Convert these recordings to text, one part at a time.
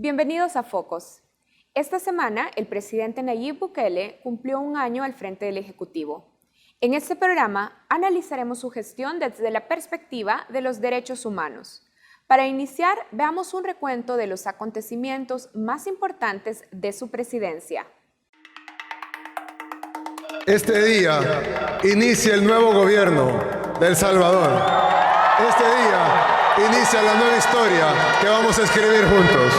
Bienvenidos a Focos. Esta semana, el presidente Nayib Bukele cumplió un año al frente del Ejecutivo. En este programa, analizaremos su gestión desde la perspectiva de los derechos humanos. Para iniciar, veamos un recuento de los acontecimientos más importantes de su presidencia. Este día inicia el nuevo gobierno de El Salvador. Este día inicia la nueva historia que vamos a escribir juntos.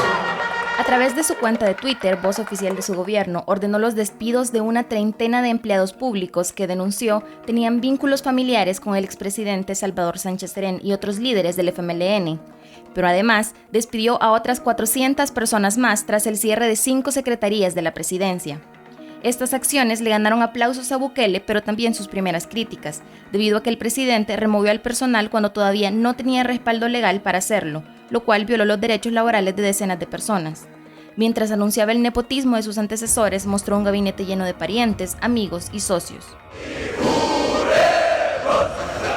A través de su cuenta de Twitter, voz oficial de su gobierno ordenó los despidos de una treintena de empleados públicos que denunció tenían vínculos familiares con el expresidente Salvador Sánchez Serén y otros líderes del FMLN. Pero además, despidió a otras 400 personas más tras el cierre de 5 secretarías de la presidencia. Estas acciones le ganaron aplausos a Bukele, pero también sus primeras críticas, debido a que el presidente removió al personal cuando todavía no tenía respaldo legal para hacerlo, lo cual violó los derechos laborales de decenas de personas. Mientras anunciaba el nepotismo de sus antecesores, mostró un gabinete lleno de parientes, amigos y socios.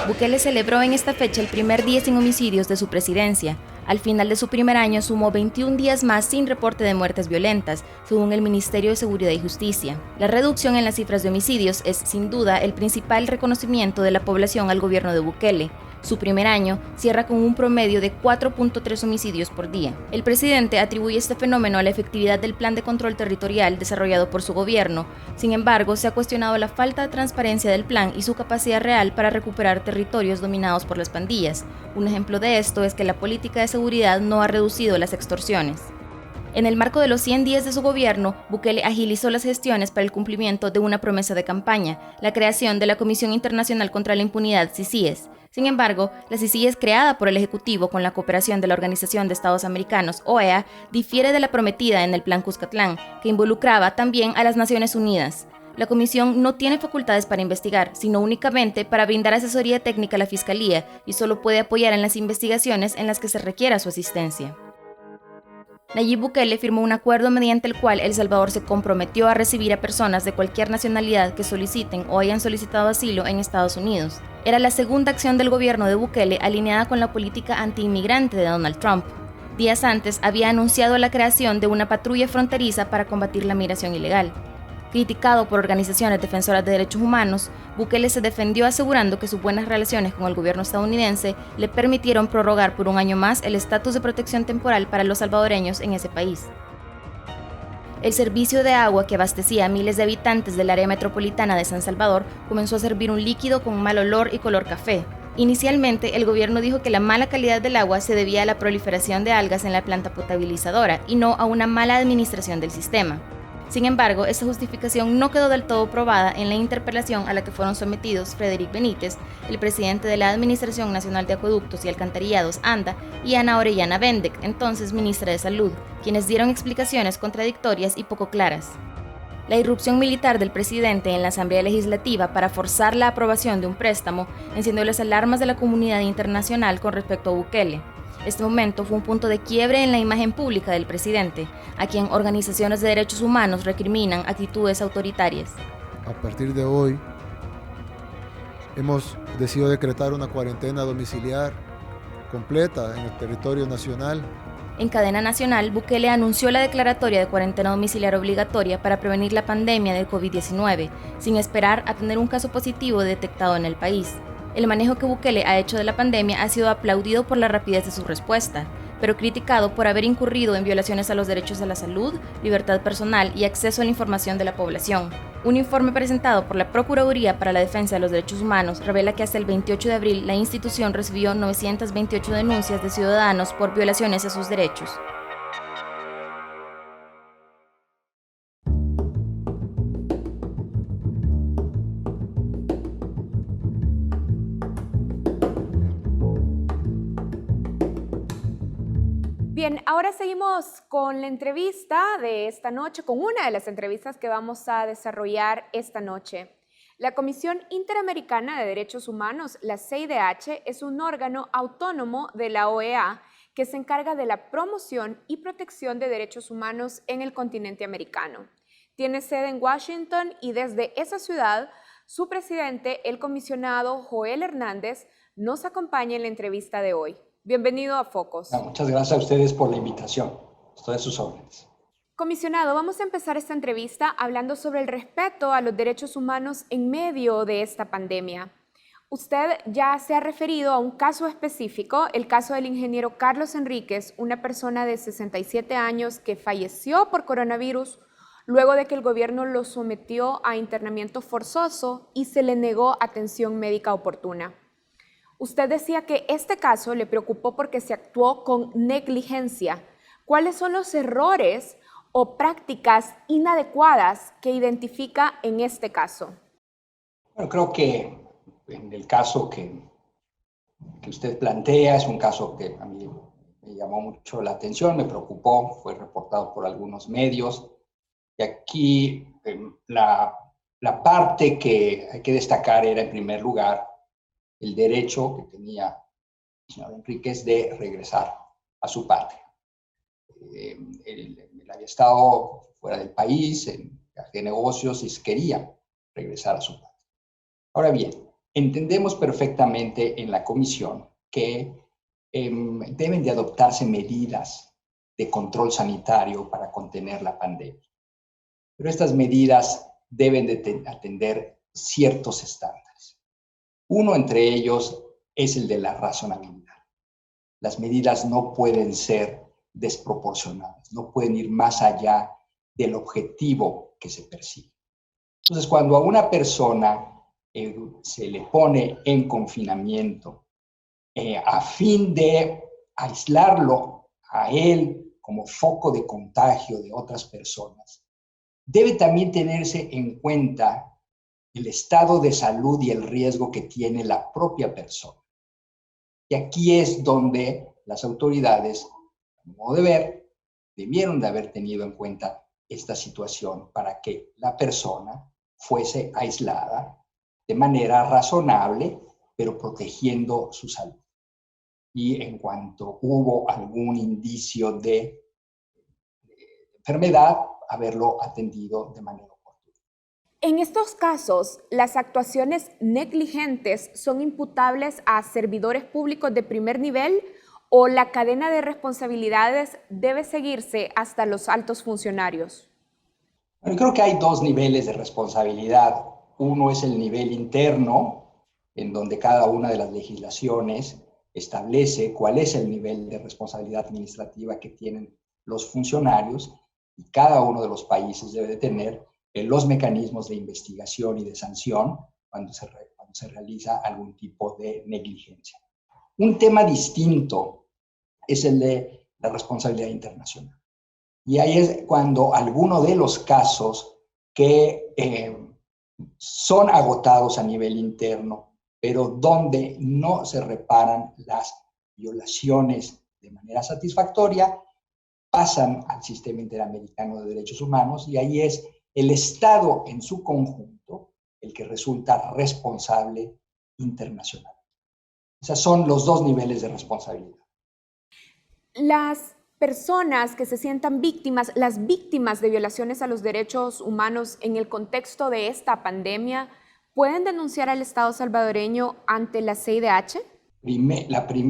Bukele celebró en esta fecha el primer día sin homicidios de su presidencia. Al final de su primer año sumó 21 días más sin reporte de muertes violentas, según el Ministerio de Seguridad y Justicia. La reducción en las cifras de homicidios es, sin duda, el principal reconocimiento de la población al gobierno de Bukele. Su primer año cierra con un promedio de 4.3 homicidios por día. El presidente atribuye este fenómeno a la efectividad del plan de control territorial desarrollado por su gobierno. Sin embargo, se ha cuestionado la falta de transparencia del plan y su capacidad real para recuperar territorios dominados por las pandillas. Un ejemplo de esto es que la política de seguridad no ha reducido las extorsiones. En el marco de los 100 días de su gobierno, Bukele agilizó las gestiones para el cumplimiento de una promesa de campaña, la creación de la Comisión Internacional contra la Impunidad, CICIES. Sin embargo, la CICIES creada por el Ejecutivo con la cooperación de la Organización de Estados Americanos, OEA, difiere de la prometida en el Plan Cuscatlán, que involucraba también a las Naciones Unidas. La comisión no tiene facultades para investigar, sino únicamente para brindar asesoría técnica a la Fiscalía y solo puede apoyar en las investigaciones en las que se requiera su asistencia. Nayib Bukele firmó un acuerdo mediante el cual El Salvador se comprometió a recibir a personas de cualquier nacionalidad que soliciten o hayan solicitado asilo en Estados Unidos. Era la segunda acción del gobierno de Bukele alineada con la política anti-inmigrante de Donald Trump. Días antes había anunciado la creación de una patrulla fronteriza para combatir la migración ilegal. Criticado por organizaciones defensoras de derechos humanos, Bukele se defendió asegurando que sus buenas relaciones con el gobierno estadounidense le permitieron prorrogar por un año más el estatus de protección temporal para los salvadoreños en ese país. El servicio de agua que abastecía a miles de habitantes del área metropolitana de San Salvador comenzó a servir un líquido con mal olor y color café. Inicialmente, el gobierno dijo que la mala calidad del agua se debía a la proliferación de algas en la planta potabilizadora y no a una mala administración del sistema. Sin embargo, esta justificación no quedó del todo probada en la interpelación a la que fueron sometidos Frederick Benítez, el presidente de la Administración Nacional de Acueductos y Alcantarillados, ANDA, y Ana Orellana Bendec, entonces ministra de Salud, quienes dieron explicaciones contradictorias y poco claras. La irrupción militar del presidente en la Asamblea Legislativa para forzar la aprobación de un préstamo encendió las alarmas de la comunidad internacional con respecto a Bukele. Este momento fue un punto de quiebre en la imagen pública del presidente, a quien organizaciones de derechos humanos recriminan actitudes autoritarias. A partir de hoy, hemos decidido decretar una cuarentena domiciliar completa en el territorio nacional. En cadena nacional, Bukele anunció la declaratoria de cuarentena domiciliar obligatoria para prevenir la pandemia del COVID-19, sin esperar a tener un caso positivo detectado en el país. El manejo que Bukele ha hecho de la pandemia ha sido aplaudido por la rapidez de su respuesta, pero criticado por haber incurrido en violaciones a los derechos a la salud, libertad personal y acceso a la información de la población. Un informe presentado por la Procuraduría para la Defensa de los Derechos Humanos revela que hasta el 28 de abril la institución recibió 928 denuncias de ciudadanos por violaciones a sus derechos. Bien, ahora seguimos con la entrevista de esta noche, con una de las entrevistas que vamos a desarrollar esta noche. La Comisión Interamericana de Derechos Humanos, la CIDH, es un órgano autónomo de la OEA que se encarga de la promoción y protección de derechos humanos en el continente americano. Tiene sede en Washington y desde esa ciudad, su presidente, el comisionado Joel Hernández, nos acompaña en la entrevista de hoy. Bienvenido a Focos. Muchas gracias a ustedes por la invitación. Estoy a sus órdenes. Comisionado, vamos a empezar esta entrevista hablando sobre el respeto a los derechos humanos en medio de esta pandemia. Usted ya se ha referido a un caso específico, el caso del ingeniero Carlos Enríquez, una persona de 67 años que falleció por coronavirus luego de que el gobierno lo sometió a internamiento forzoso y se le negó atención médica oportuna. Usted decía que este caso le preocupó porque se actuó con negligencia. ¿Cuáles son los errores o prácticas inadecuadas que identifica en este caso? Bueno, creo que en el caso que usted plantea es un caso que a mí me llamó mucho la atención, me preocupó, fue reportado por algunos medios. Y aquí la parte que hay que destacar era, en primer lugar, el derecho que tenía el señor Enríquez de regresar a su patria. Él había estado fuera del país, en viaje de negocios, y quería regresar a su patria. Ahora bien, entendemos perfectamente en la comisión que deben de adoptarse medidas de control sanitario para contener la pandemia. Pero estas medidas deben de atender ciertos estándares. Uno entre ellos es el de la razonabilidad. Las medidas no pueden ser desproporcionadas, no pueden ir más allá del objetivo que se persigue. Entonces, cuando a una persona se le pone en confinamiento a fin de aislarlo a él como foco de contagio de otras personas, debe también tenerse en cuenta el estado de salud y el riesgo que tiene la propia persona. Y aquí es donde las autoridades, a mi modo de ver, debieron de haber tenido en cuenta esta situación para que la persona fuese aislada de manera razonable, pero protegiendo su salud. Y en cuanto hubo algún indicio de enfermedad, haberlo atendido de manera oportuna. En estos casos, las actuaciones negligentes son imputables a servidores públicos de primer nivel o la cadena de responsabilidades debe seguirse hasta los altos funcionarios. Bueno, creo que hay dos niveles de responsabilidad. Uno es el nivel interno, en donde cada una de las legislaciones establece cuál es el nivel de responsabilidad administrativa que tienen los funcionarios, y cada uno de los países debe de tener los mecanismos de investigación y de sanción cuando se realiza algún tipo de negligencia. Un tema distinto es el de la responsabilidad internacional. Y ahí es cuando alguno de los casos que son agotados a nivel interno, pero donde no se reparan las violaciones de manera satisfactoria, pasan al sistema interamericano de derechos humanos, y ahí es el Estado en su conjunto el que resulta responsable internacional. Esos son los dos niveles de responsabilidad. Las personas que se sientan víctimas, las víctimas de violaciones a los derechos humanos en el contexto de esta pandemia, ¿pueden denunciar al Estado salvadoreño ante la CIDH?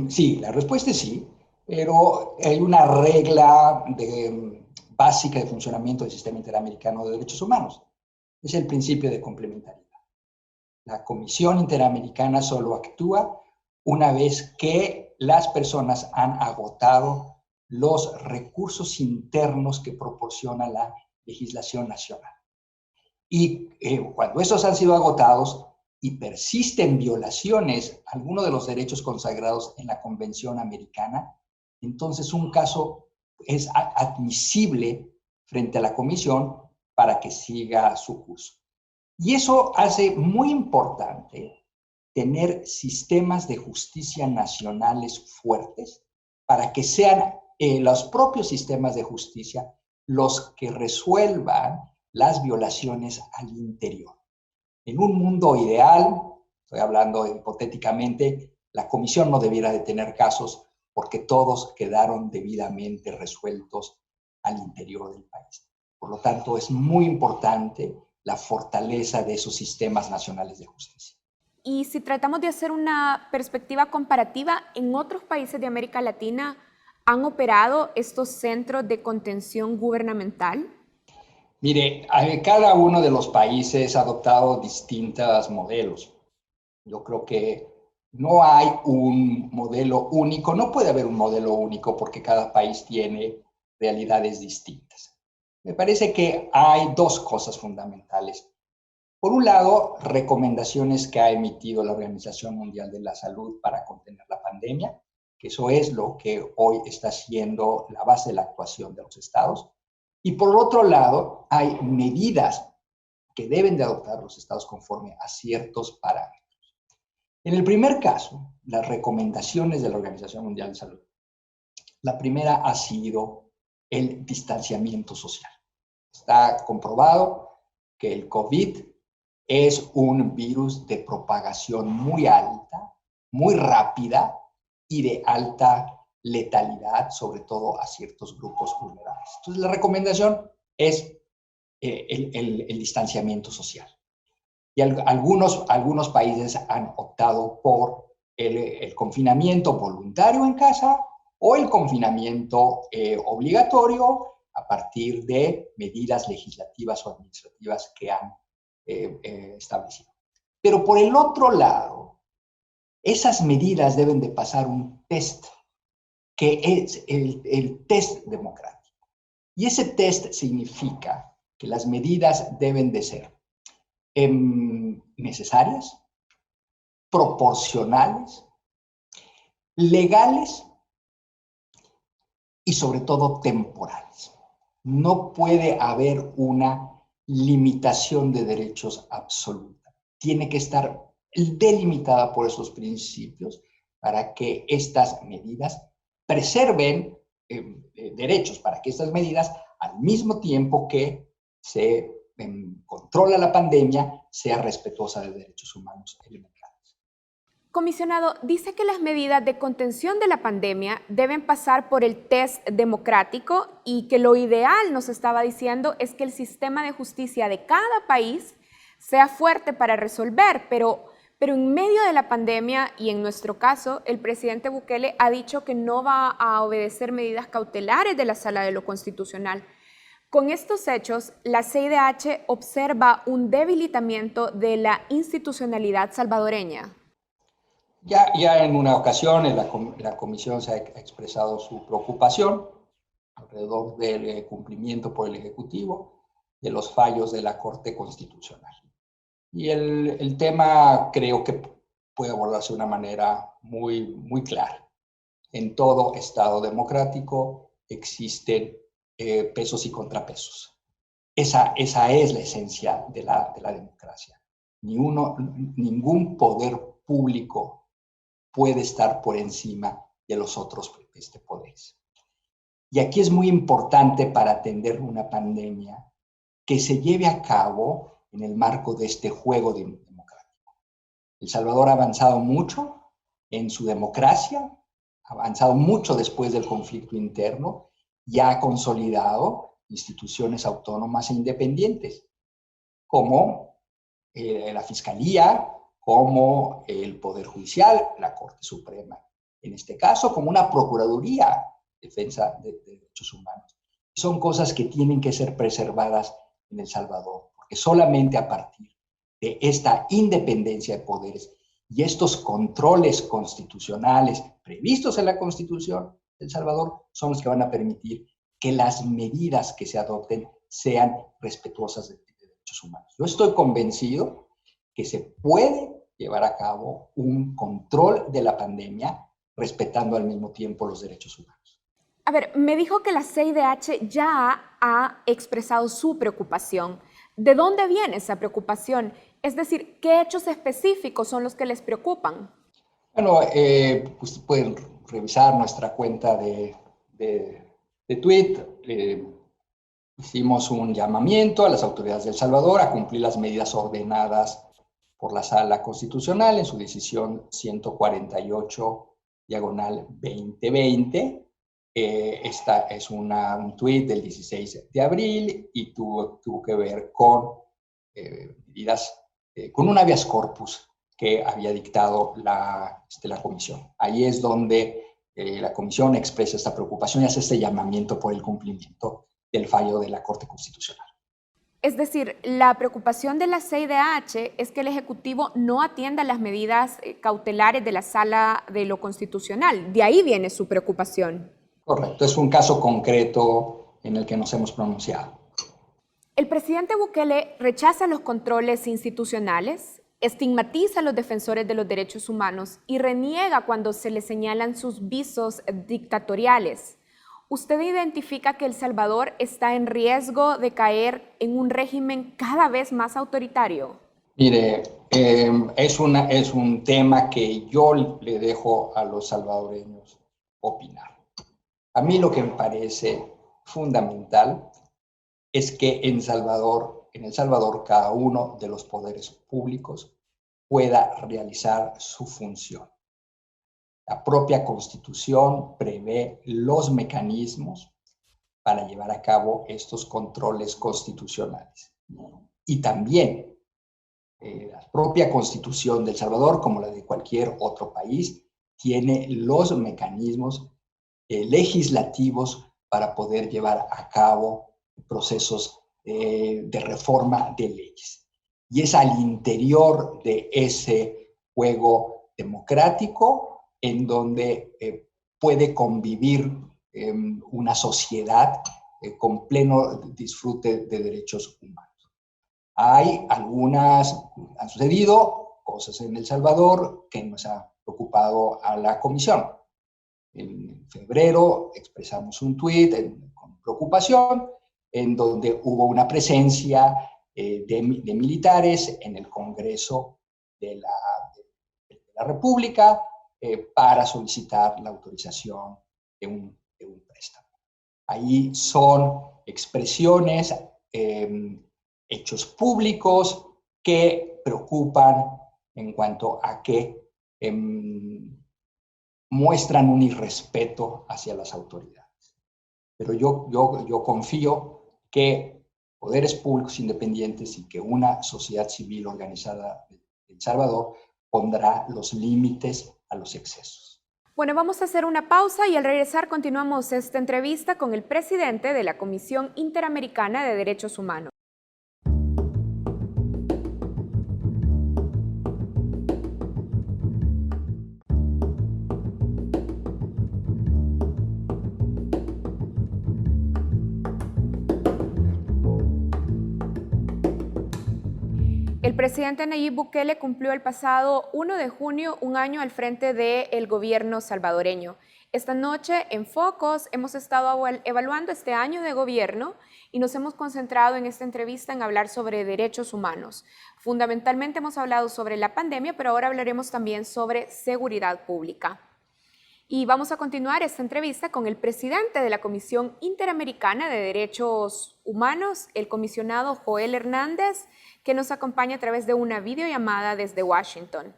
Sí, la respuesta es sí, pero hay una regla básica de funcionamiento del sistema interamericano de derechos humanos. Es el principio de complementariedad. La Comisión Interamericana solo actúa una vez que las personas han agotado los recursos internos que proporciona la legislación nacional. Y cuando estos han sido agotados y persisten violaciones a alguno de los derechos consagrados en la Convención Americana, entonces un caso es admisible frente a la Comisión para que siga su curso. Y eso hace muy importante tener sistemas de justicia nacionales fuertes para que sean los propios sistemas de justicia los que resuelvan las violaciones al interior. En un mundo ideal, estoy hablando hipotéticamente, la Comisión no debiera de tener casos porque todos quedaron debidamente resueltos al interior del país. Por lo tanto, es muy importante la fortaleza de esos sistemas nacionales de justicia. Y si tratamos de hacer una perspectiva comparativa, en otros países de América Latina ¿Han operado estos centros de contención gubernamental? Mire, cada uno de los países ha adoptado distintos modelos. Yo creo que no hay un modelo único, no puede haber un modelo único porque cada país tiene realidades distintas. Me parece que hay dos cosas fundamentales. Por un lado, recomendaciones que ha emitido la Organización Mundial de la Salud para contener la pandemia, que eso es lo que hoy está siendo la base de la actuación de los estados. Y por otro lado, hay medidas que deben de adoptar los estados conforme a ciertos parámetros. En el primer caso, las recomendaciones de la Organización Mundial de Salud. La primera ha sido el distanciamiento social. Está comprobado que el COVID es un virus de propagación muy alta, muy rápida y de alta letalidad, sobre todo a ciertos grupos vulnerables. Entonces, la recomendación es el distanciamiento social. Y algunos países han optado por el confinamiento voluntario en casa o el confinamiento obligatorio a partir de medidas legislativas o administrativas que han establecido. Pero por el otro lado, esas medidas deben de pasar un test, que es el test democrático. Y ese test significa que las medidas deben de ser necesarias, proporcionales, legales y sobre todo temporales. No puede haber una limitación de derechos absoluta. Tiene que estar delimitada por esos principios para que estas medidas preserven derechos, para que estas medidas, al mismo tiempo que se controla la pandemia, sea respetuosa de derechos humanos elementales. Comisionado, dice que las medidas de contención de la pandemia deben pasar por el test democrático y que lo ideal, nos estaba diciendo, es que el sistema de justicia de cada país sea fuerte para resolver, pero en medio de la pandemia y en nuestro caso, el presidente Bukele ha dicho que no va a obedecer medidas cautelares de la Sala de lo Constitucional. Con estos hechos, la CIDH observa un debilitamiento de la institucionalidad salvadoreña. Ya en una ocasión la comisión se ha expresado su preocupación alrededor del cumplimiento por el Ejecutivo de los fallos de la Corte Constitucional. Y el tema creo que puede abordarse de una manera muy clara. En todo Estado democrático existen pesos y contrapesos. Esa es la esencia de la democracia. Ningún poder público puede estar por encima de los otros poderes. Y aquí es muy importante para atender una pandemia que se lleve a cabo en el marco de este juego democrático. El Salvador ha avanzado mucho en su democracia, ha avanzado mucho después del conflicto interno y ha consolidado instituciones autónomas e independientes, como la Fiscalía, como el Poder Judicial, la Corte Suprema, en este caso, como una Procuraduría de Defensa de Derechos Humanos. Son cosas que tienen que ser preservadas en El Salvador, porque solamente a partir de esta independencia de poderes y estos controles constitucionales previstos en la Constitución de El Salvador son los que van a permitir que las medidas que se adopten sean respetuosas de derechos humanos. Yo estoy convencido que se puede llevar a cabo un control de la pandemia respetando al mismo tiempo los derechos humanos. A ver, me dijo que la CIDH ya ha expresado su preocupación. ¿De dónde viene esa preocupación? Es decir, ¿qué hechos específicos son los que les preocupan? Bueno, pues pueden revisar nuestra cuenta de Twitter. Hicimos un llamamiento a las autoridades de El Salvador a cumplir las medidas ordenadas por la Sala Constitucional en su decisión 148/2020. Esta es un tuit del 16 de abril y tuvo que ver con medidas, con un habeas corpus que había dictado la comisión. Ahí es donde la Comisión expresa esta preocupación y hace este llamamiento por el cumplimiento del fallo de la Corte Constitucional. Es decir, la preocupación de la CIDH es que el Ejecutivo no atienda las medidas cautelares de la Sala de lo Constitucional. De ahí viene su preocupación. Correcto, es un caso concreto en el que nos hemos pronunciado. El presidente Bukele rechaza los controles institucionales, estigmatiza a los defensores de los derechos humanos y reniega cuando se le señalan sus visos dictatoriales. ¿Usted identifica que El Salvador está en riesgo de caer en un régimen cada vez más autoritario? Mire, es un tema que yo le dejo a los salvadoreños opinar. A mí lo que me parece fundamental es que en El Salvador cada uno de los poderes públicos pueda realizar su función. La propia Constitución prevé los mecanismos para llevar a cabo estos controles constitucionales. Y también la propia Constitución de El Salvador, como la de cualquier otro país, tiene los mecanismos legislativos para poder llevar a cabo procesos de reforma de leyes. Y es al interior de ese juego democrático en donde puede convivir una sociedad con pleno disfrute de derechos humanos. Han sucedido cosas en El Salvador que nos ha preocupado a la Comisión. En febrero expresamos un tuit con preocupación en donde hubo una presencia de militares en el Congreso de la República para solicitar la autorización de un préstamo. Ahí son expresiones, hechos públicos que preocupan en cuanto a que muestran un irrespeto hacia las autoridades. Pero yo confío que poderes públicos independientes y que una sociedad civil organizada de El Salvador pondrá los límites a los excesos. Bueno, vamos a hacer una pausa y al regresar continuamos esta entrevista con el presidente de la Comisión Interamericana de Derechos Humanos. El presidente Nayib Bukele cumplió el pasado 1 de junio un año al frente del gobierno salvadoreño. Esta noche en Focus hemos estado evaluando este año de gobierno y nos hemos concentrado en esta entrevista en hablar sobre derechos humanos. Fundamentalmente hemos hablado sobre la pandemia, pero ahora hablaremos también sobre seguridad pública. Y vamos a continuar esta entrevista con el presidente de la Comisión Interamericana de Derechos Humanos, el comisionado Joel Hernández, que nos acompaña a través de una videollamada desde Washington.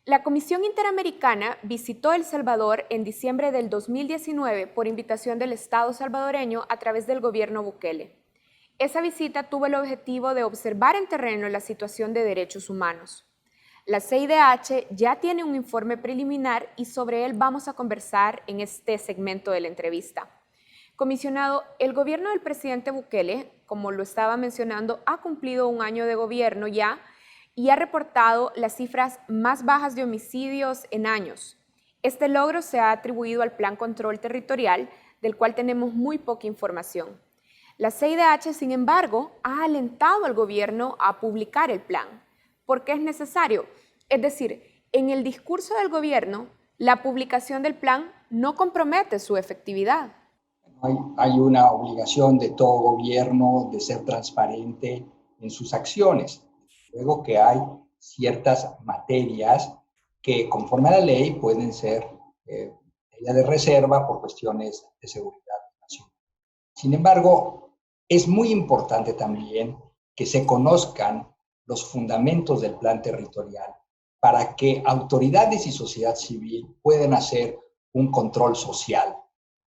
La Comisión Interamericana visitó El Salvador en diciembre del 2019 por invitación del Estado salvadoreño a través del gobierno Bukele. Esa visita tuvo el objetivo de observar en terreno la situación de derechos humanos. La CIDH ya tiene un informe preliminar y sobre él vamos a conversar en este segmento de la entrevista. Comisionado, el gobierno del presidente Bukele, como lo estaba mencionando, ha cumplido un año de gobierno ya y ha reportado las cifras más bajas de homicidios en años. Este logro se ha atribuido al Plan Control Territorial, del cual tenemos muy poca información. La CIDH, sin embargo, ha alentado al gobierno a publicar el plan. ¿Por qué es necesario? Es decir, en el discurso del gobierno, la publicación del plan no compromete su efectividad. Hay una obligación de todo gobierno de ser transparente en sus acciones. Luego que hay ciertas materias que, conforme a la ley, pueden ser de reserva por cuestiones de seguridad nacional. Sin embargo, es muy importante también que se conozcan los fundamentos del plan territorial para que autoridades y sociedad civil puedan hacer un control social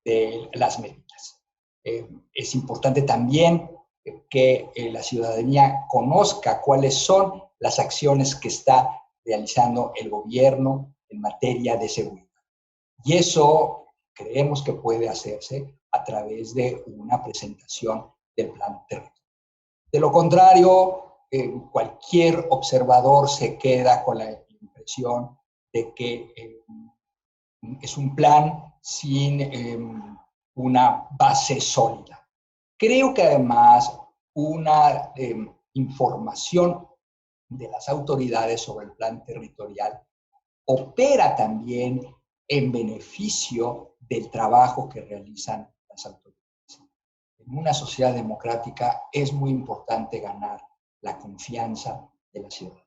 de las medidas. Es importante también que la ciudadanía conozca cuáles son las acciones que está realizando el gobierno en materia de seguridad. Y eso creemos que puede hacerse a través de una presentación del plan territorial. De lo contrario, cualquier observador se queda con la impresión de que es un plan sin una base sólida. Creo que además una información de las autoridades sobre el plan territorial opera también en beneficio del trabajo que realizan las autoridades. En una sociedad democrática es muy importante ganar la confianza de la ciudadanía.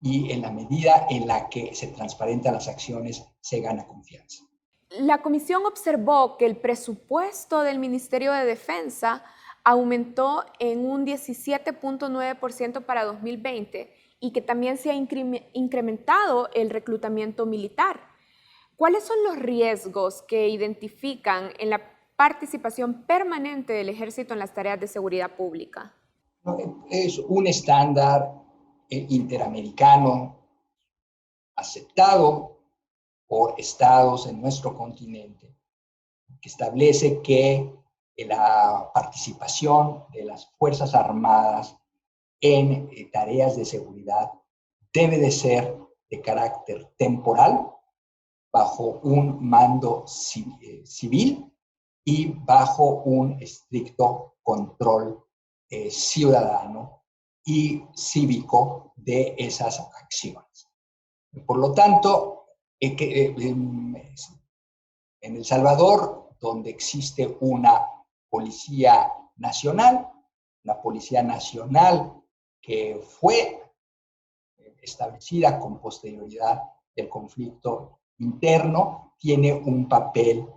Y en la medida en la que se transparentan las acciones, se gana confianza. La comisión observó que el presupuesto del Ministerio de Defensa aumentó en un 17.9% para 2020 y que también se ha incrementado el reclutamiento militar. ¿Cuáles son los riesgos que identifican en la participación permanente del Ejército en las tareas de seguridad pública? Es un estándar interamericano aceptado por estados en nuestro continente que establece que la participación de las Fuerzas Armadas en tareas de seguridad debe de ser de carácter temporal, bajo un mando civil y bajo un estricto control ciudadano y cívico de esas acciones. Por lo tanto, en El Salvador, donde existe una policía nacional que fue establecida con posterioridad del conflicto interno, tiene un papel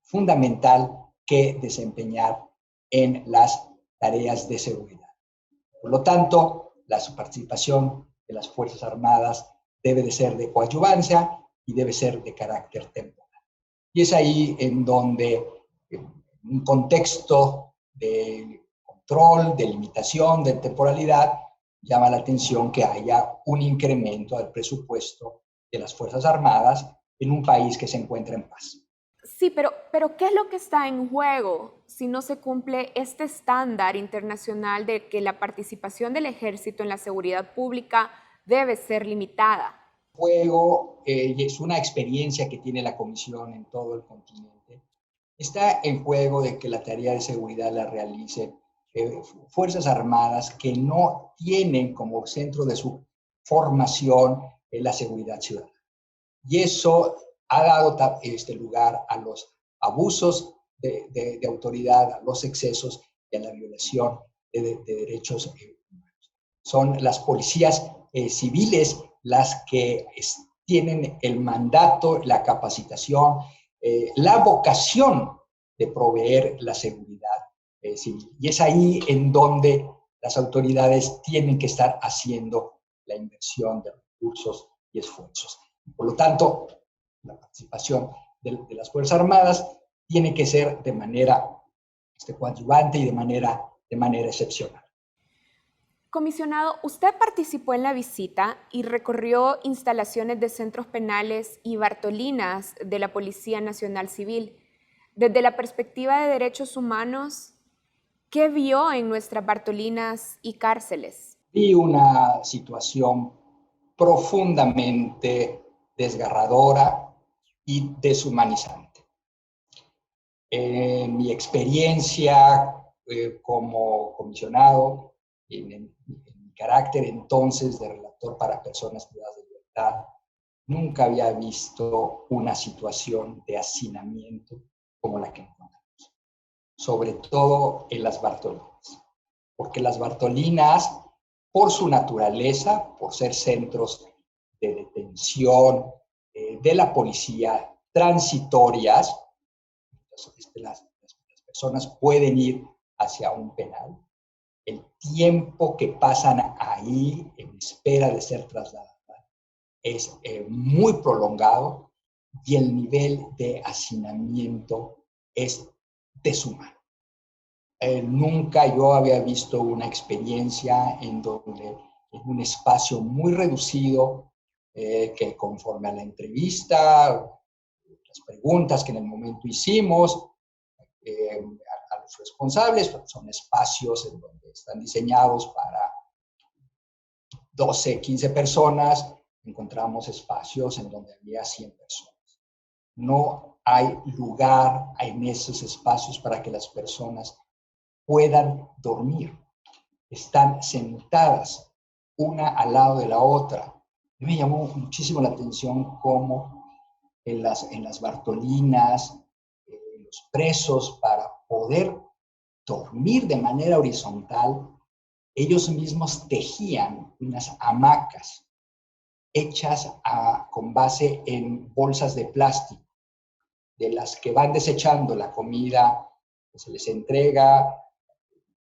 fundamental que desempeñar en las tareas de seguridad. Por lo tanto, la participación de las Fuerzas Armadas debe de ser de coadyuvancia y debe ser de carácter temporal. Y es ahí en donde, en un contexto de control, de limitación, de temporalidad, llama la atención que haya un incremento del presupuesto de las Fuerzas Armadas en un país que se encuentra en paz. Sí, pero ¿qué es lo que está en juego si no se cumple este estándar internacional de que la participación del ejército en la seguridad pública debe ser limitada? Juego, y es una experiencia que tiene la Comisión en todo el continente, está en juego de que la tarea de seguridad la realicen Fuerzas Armadas que no tienen como centro de su formación la seguridad ciudadana. Y eso ha dado lugar a los abusos de autoridad, a los excesos y a la violación de derechos humanos. Son las policías civiles las que tienen el mandato, la capacitación, la vocación de proveer la seguridad civil. Y es ahí en donde las autoridades tienen que estar haciendo la inversión de recursos y esfuerzos. Por lo tanto, la participación de las Fuerzas Armadas tiene que ser de manera coadyuvante y de manera excepcional. Comisionado, usted participó en la visita y recorrió instalaciones de centros penales y Bartolinas de la Policía Nacional Civil. Desde la perspectiva de derechos humanos, ¿qué vio en nuestras Bartolinas y cárceles? Vi una situación profundamente desgarradora y deshumanizante. En mi experiencia como comisionado, en mi carácter entonces de relator para personas privadas de libertad, nunca había visto una situación de hacinamiento como la que encontramos, sobre todo en las Bartolinas, porque las Bartolinas, por su naturaleza, por ser centros de detención de la policía transitorias, las personas pueden ir hacia un penal. El tiempo que pasan ahí en espera de ser trasladadas es muy prolongado y el nivel de hacinamiento es deshumano. Nunca yo había visto una experiencia en donde en un espacio muy reducido, que conforme a la entrevista, las preguntas que en el momento hicimos a los responsables, son espacios en donde están diseñados para 12, 15 personas, encontramos espacios en donde había 100 personas. No hay lugar en esos espacios para que las personas puedan dormir. Están sentadas una al lado de la otra. Y me llamó muchísimo la atención cómo en las Bartolinas, los presos, para poder dormir de manera horizontal, ellos mismos tejían unas hamacas hechas con base en bolsas de plástico, de las que van desechando la comida que se les entrega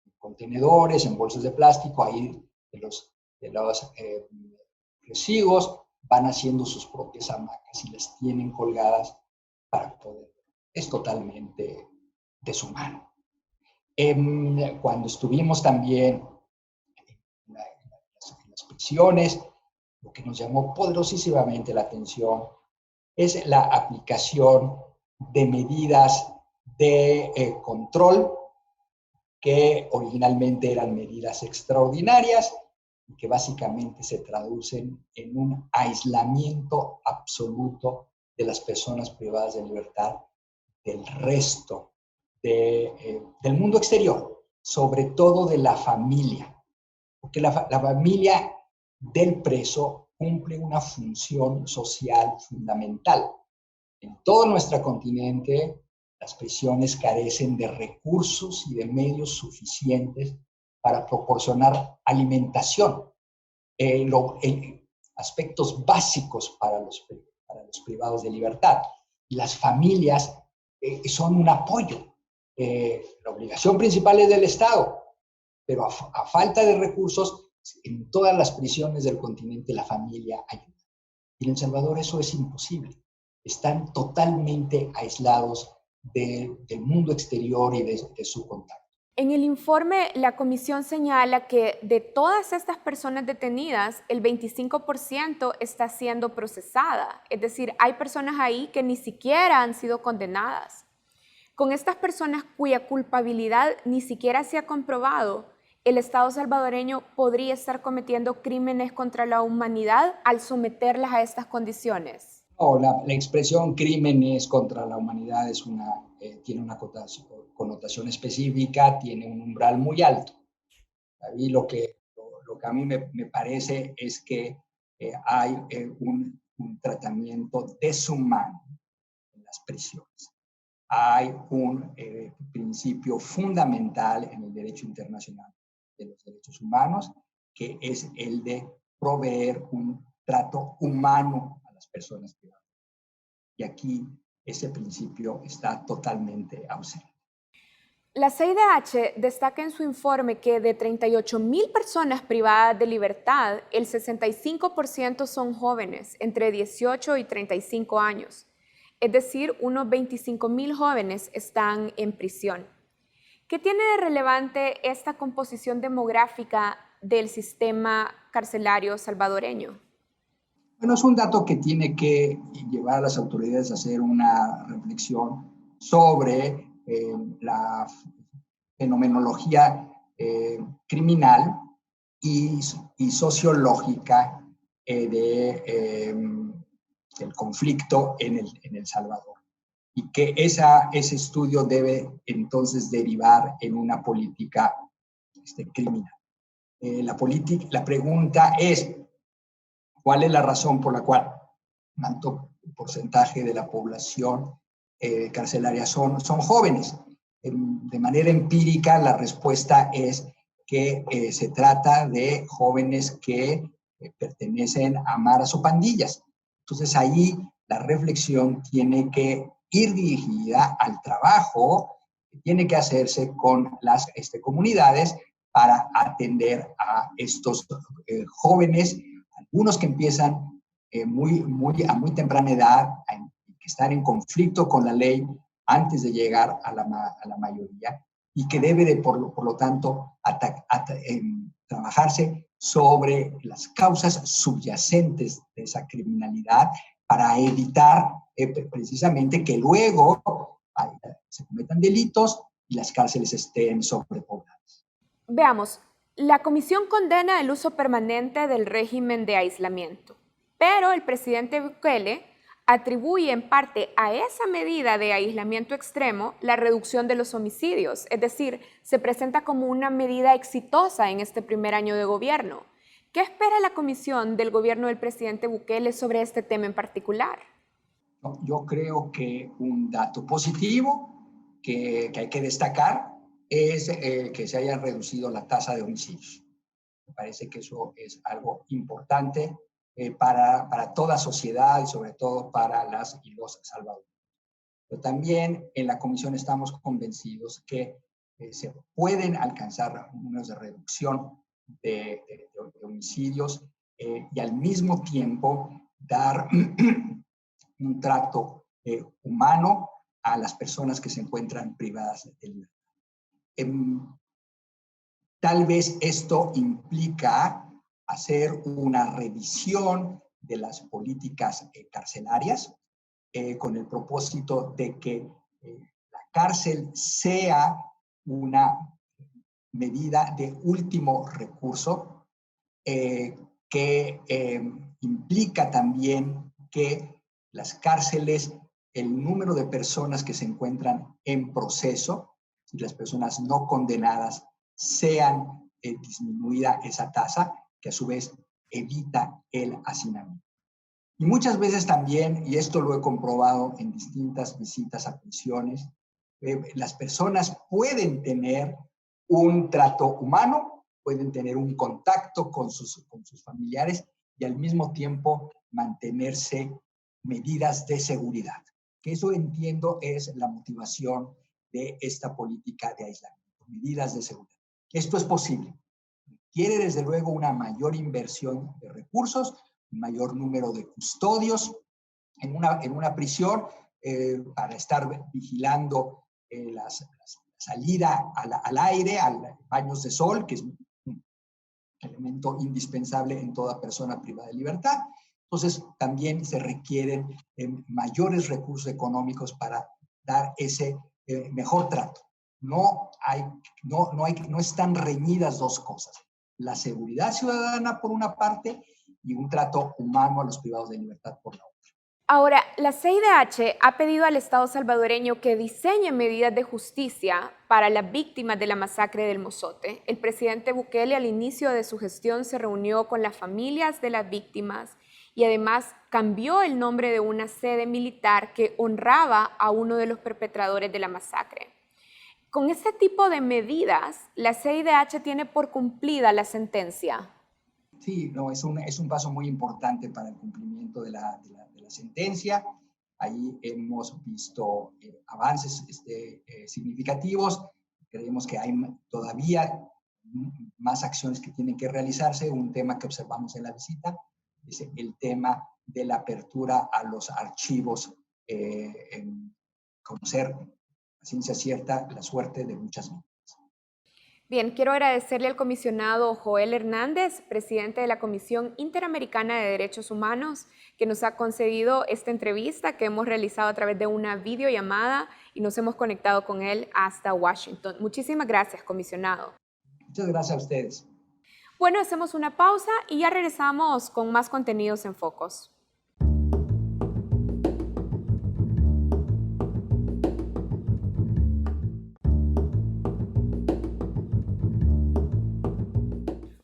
en contenedores, en bolsas de plástico, ahí de los residuos van haciendo sus propias hamacas y las tienen colgadas para poder. Es totalmente deshumano. Cuando estuvimos también en las prisiones, lo que nos llamó poderosísimamente la atención es la aplicación de medidas de control que originalmente eran medidas extraordinarias y que básicamente se traducen en un aislamiento absoluto de las personas privadas de libertad del resto del mundo exterior, sobre todo de la familia, porque la familia del preso cumple una función social fundamental. En todo nuestro continente, las prisiones carecen de recursos y de medios suficientes para proporcionar alimentación, aspectos básicos para los privados de libertad. Y las familias son un apoyo. La obligación principal es del Estado, pero a falta de recursos, en todas las prisiones del continente la familia ayuda. Y en El Salvador eso es imposible. Están totalmente aislados del mundo exterior y de su contacto. En el informe, la comisión señala que de todas estas personas detenidas, el 25% está siendo procesada. Es decir, hay personas ahí que ni siquiera han sido condenadas. Con estas personas cuya culpabilidad ni siquiera se ha comprobado, el Estado salvadoreño podría estar cometiendo crímenes contra la humanidad al someterlas a estas condiciones. No, la expresión crímenes contra la humanidad tiene una connotación específica, tiene un umbral muy alto. Y lo que a mí me parece es que hay un tratamiento deshumano en las prisiones. Hay un principio fundamental en el derecho internacional de los derechos humanos, que es el de proveer un trato humano a las personas privadas. Y aquí ese principio está totalmente ausente. La CIDH destaca en su informe que de 38,000 personas privadas de libertad, el 65% son jóvenes, entre 18 y 35 años. Es decir, unos 25,000 jóvenes están en prisión. ¿Qué tiene de relevante esta composición demográfica del sistema carcelario salvadoreño? Bueno, es un dato que tiene que llevar a las autoridades a hacer una reflexión sobre la fenomenología criminal y sociológica del conflicto en El Salvador. Y que ese estudio debe entonces derivar en una política criminal. La pregunta es, ¿cuál es la razón por la cual un alto porcentaje de la población carcelaria son jóvenes? De manera empírica, la respuesta es que se trata de jóvenes que pertenecen a maras o pandillas. Entonces ahí la reflexión tiene que ir dirigida al trabajo que tiene que hacerse con las comunidades para atender a estos jóvenes, algunos que empiezan a muy temprana edad, que están en conflicto con la ley antes de llegar a la mayoría, y que debe por lo tanto trabajarse sobre las causas subyacentes de esa criminalidad para evitar precisamente que luego se cometan delitos y las cárceles estén sobrepobladas. Veamos, la comisión condena el uso permanente del régimen de aislamiento, pero el presidente Bukele atribuye en parte a esa medida de aislamiento extremo la reducción de los homicidios, es decir, se presenta como una medida exitosa en este primer año de gobierno. ¿Qué espera la comisión del gobierno del presidente Bukele sobre este tema en particular? Yo creo que un dato positivo que hay que destacar es que se haya reducido la tasa de homicidios. Me parece que eso es algo importante para toda sociedad y sobre todo para las y los salvadoreños. Pero también en la comisión estamos convencidos que se pueden alcanzar números de reducción de homicidios y al mismo tiempo dar un trato humano a las personas que se encuentran privadas de libertad. Tal vez esto implica hacer una revisión de las políticas carcelarias con el propósito de que la cárcel sea una medida de último recurso que implica también que las cárceles, el número de personas que se encuentran en proceso y las personas no condenadas sean disminuida esa tasa, que a su vez evita el hacinamiento. Y muchas veces también, y esto lo he comprobado en distintas visitas a prisiones, las personas pueden tener un trato humano, pueden tener un contacto con sus familiares y al mismo tiempo mantenerse medidas de seguridad. Que eso entiendo es la motivación de esta política de aislamiento, medidas de seguridad. Esto es posible. Quiere desde luego una mayor inversión de recursos, un mayor número de custodios en una prisión para estar vigilando la salida al aire, a baños de sol, que es un elemento indispensable en toda persona privada de libertad. Entonces, también se requieren mayores recursos económicos para dar ese mejor trato. No están reñidas dos cosas. La seguridad ciudadana por una parte y un trato humano a los privados de libertad por la otra. Ahora, la CIDH ha pedido al Estado salvadoreño que diseñe medidas de justicia para las víctimas de la masacre del Mozote. El presidente Bukele al inicio de su gestión se reunió con las familias de las víctimas y además cambió el nombre de una sede militar que honraba a uno de los perpetradores de la masacre. Con este tipo de medidas, la CIDH tiene por cumplida la sentencia. Sí, no, es un paso muy importante para el cumplimiento de la sentencia. Ahí hemos visto avances significativos. Creemos que hay todavía más acciones que tienen que realizarse. Un tema que observamos en la visita es el tema de la apertura a los archivos, conocer a ciencia cierta la suerte de muchas víctimas. Bien, quiero agradecerle al comisionado Joel Hernández, presidente de la Comisión Interamericana de Derechos Humanos, que nos ha concedido esta entrevista que hemos realizado a través de una videollamada y nos hemos conectado con él hasta Washington. Muchísimas gracias, comisionado. Muchas gracias a ustedes. Bueno, hacemos una pausa y ya regresamos con más contenidos en Focos.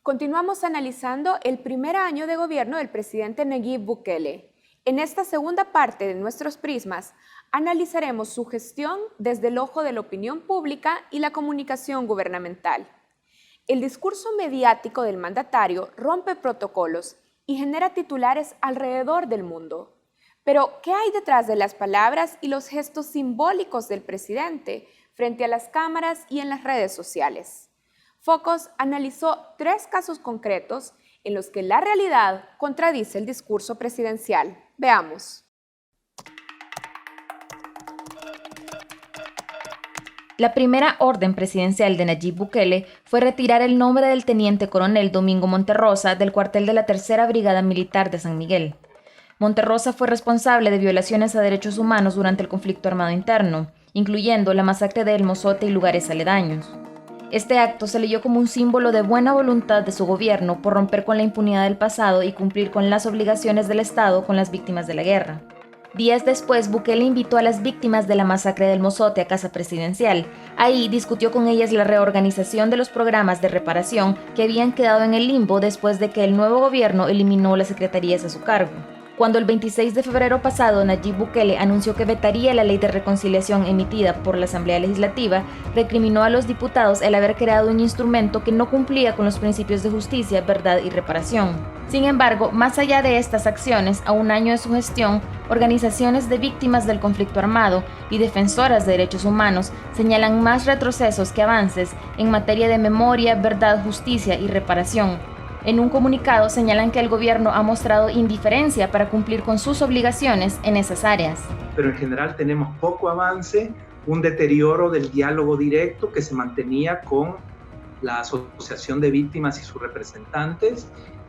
Continuamos analizando el primer año de gobierno del presidente Nayib Bukele. En esta segunda parte de nuestros prismas, analizaremos su gestión desde el ojo de la opinión pública y la comunicación gubernamental. El discurso mediático del mandatario rompe protocolos y genera titulares alrededor del mundo. Pero, ¿qué hay detrás de las palabras y los gestos simbólicos del presidente frente a las cámaras y en las redes sociales? Focos analizó 3 casos concretos en los que la realidad contradice el discurso presidencial. Veamos. La primera orden presidencial de Nayib Bukele fue retirar el nombre del teniente coronel Domingo Monterrosa del cuartel de la Tercera Brigada Militar de San Miguel. Monterrosa fue responsable de violaciones a derechos humanos durante el conflicto armado interno, incluyendo la masacre de El Mozote y lugares aledaños. Este acto se leyó como un símbolo de buena voluntad de su gobierno por romper con la impunidad del pasado y cumplir con las obligaciones del Estado con las víctimas de la guerra. Días después, Bukele invitó a las víctimas de la masacre del Mozote a Casa Presidencial. Ahí discutió con ellas la reorganización de los programas de reparación que habían quedado en el limbo después de que el nuevo gobierno eliminó las secretarías a su cargo. Cuando el 26 de febrero pasado Nayib Bukele anunció que vetaría la ley de reconciliación emitida por la Asamblea Legislativa, recriminó a los diputados el haber creado un instrumento que no cumplía con los principios de justicia, verdad y reparación. Sin embargo, más allá de estas acciones, a un año de su gestión, organizaciones de víctimas del conflicto armado y defensoras de derechos humanos señalan más retrocesos que avances en materia de memoria, verdad, justicia y reparación. En un comunicado señalan que el gobierno ha mostrado indiferencia para cumplir con sus obligaciones en esas áreas. Pero en general tenemos poco avance, un deterioro del diálogo directo que se mantenía con la Asociación de Víctimas y sus representantes.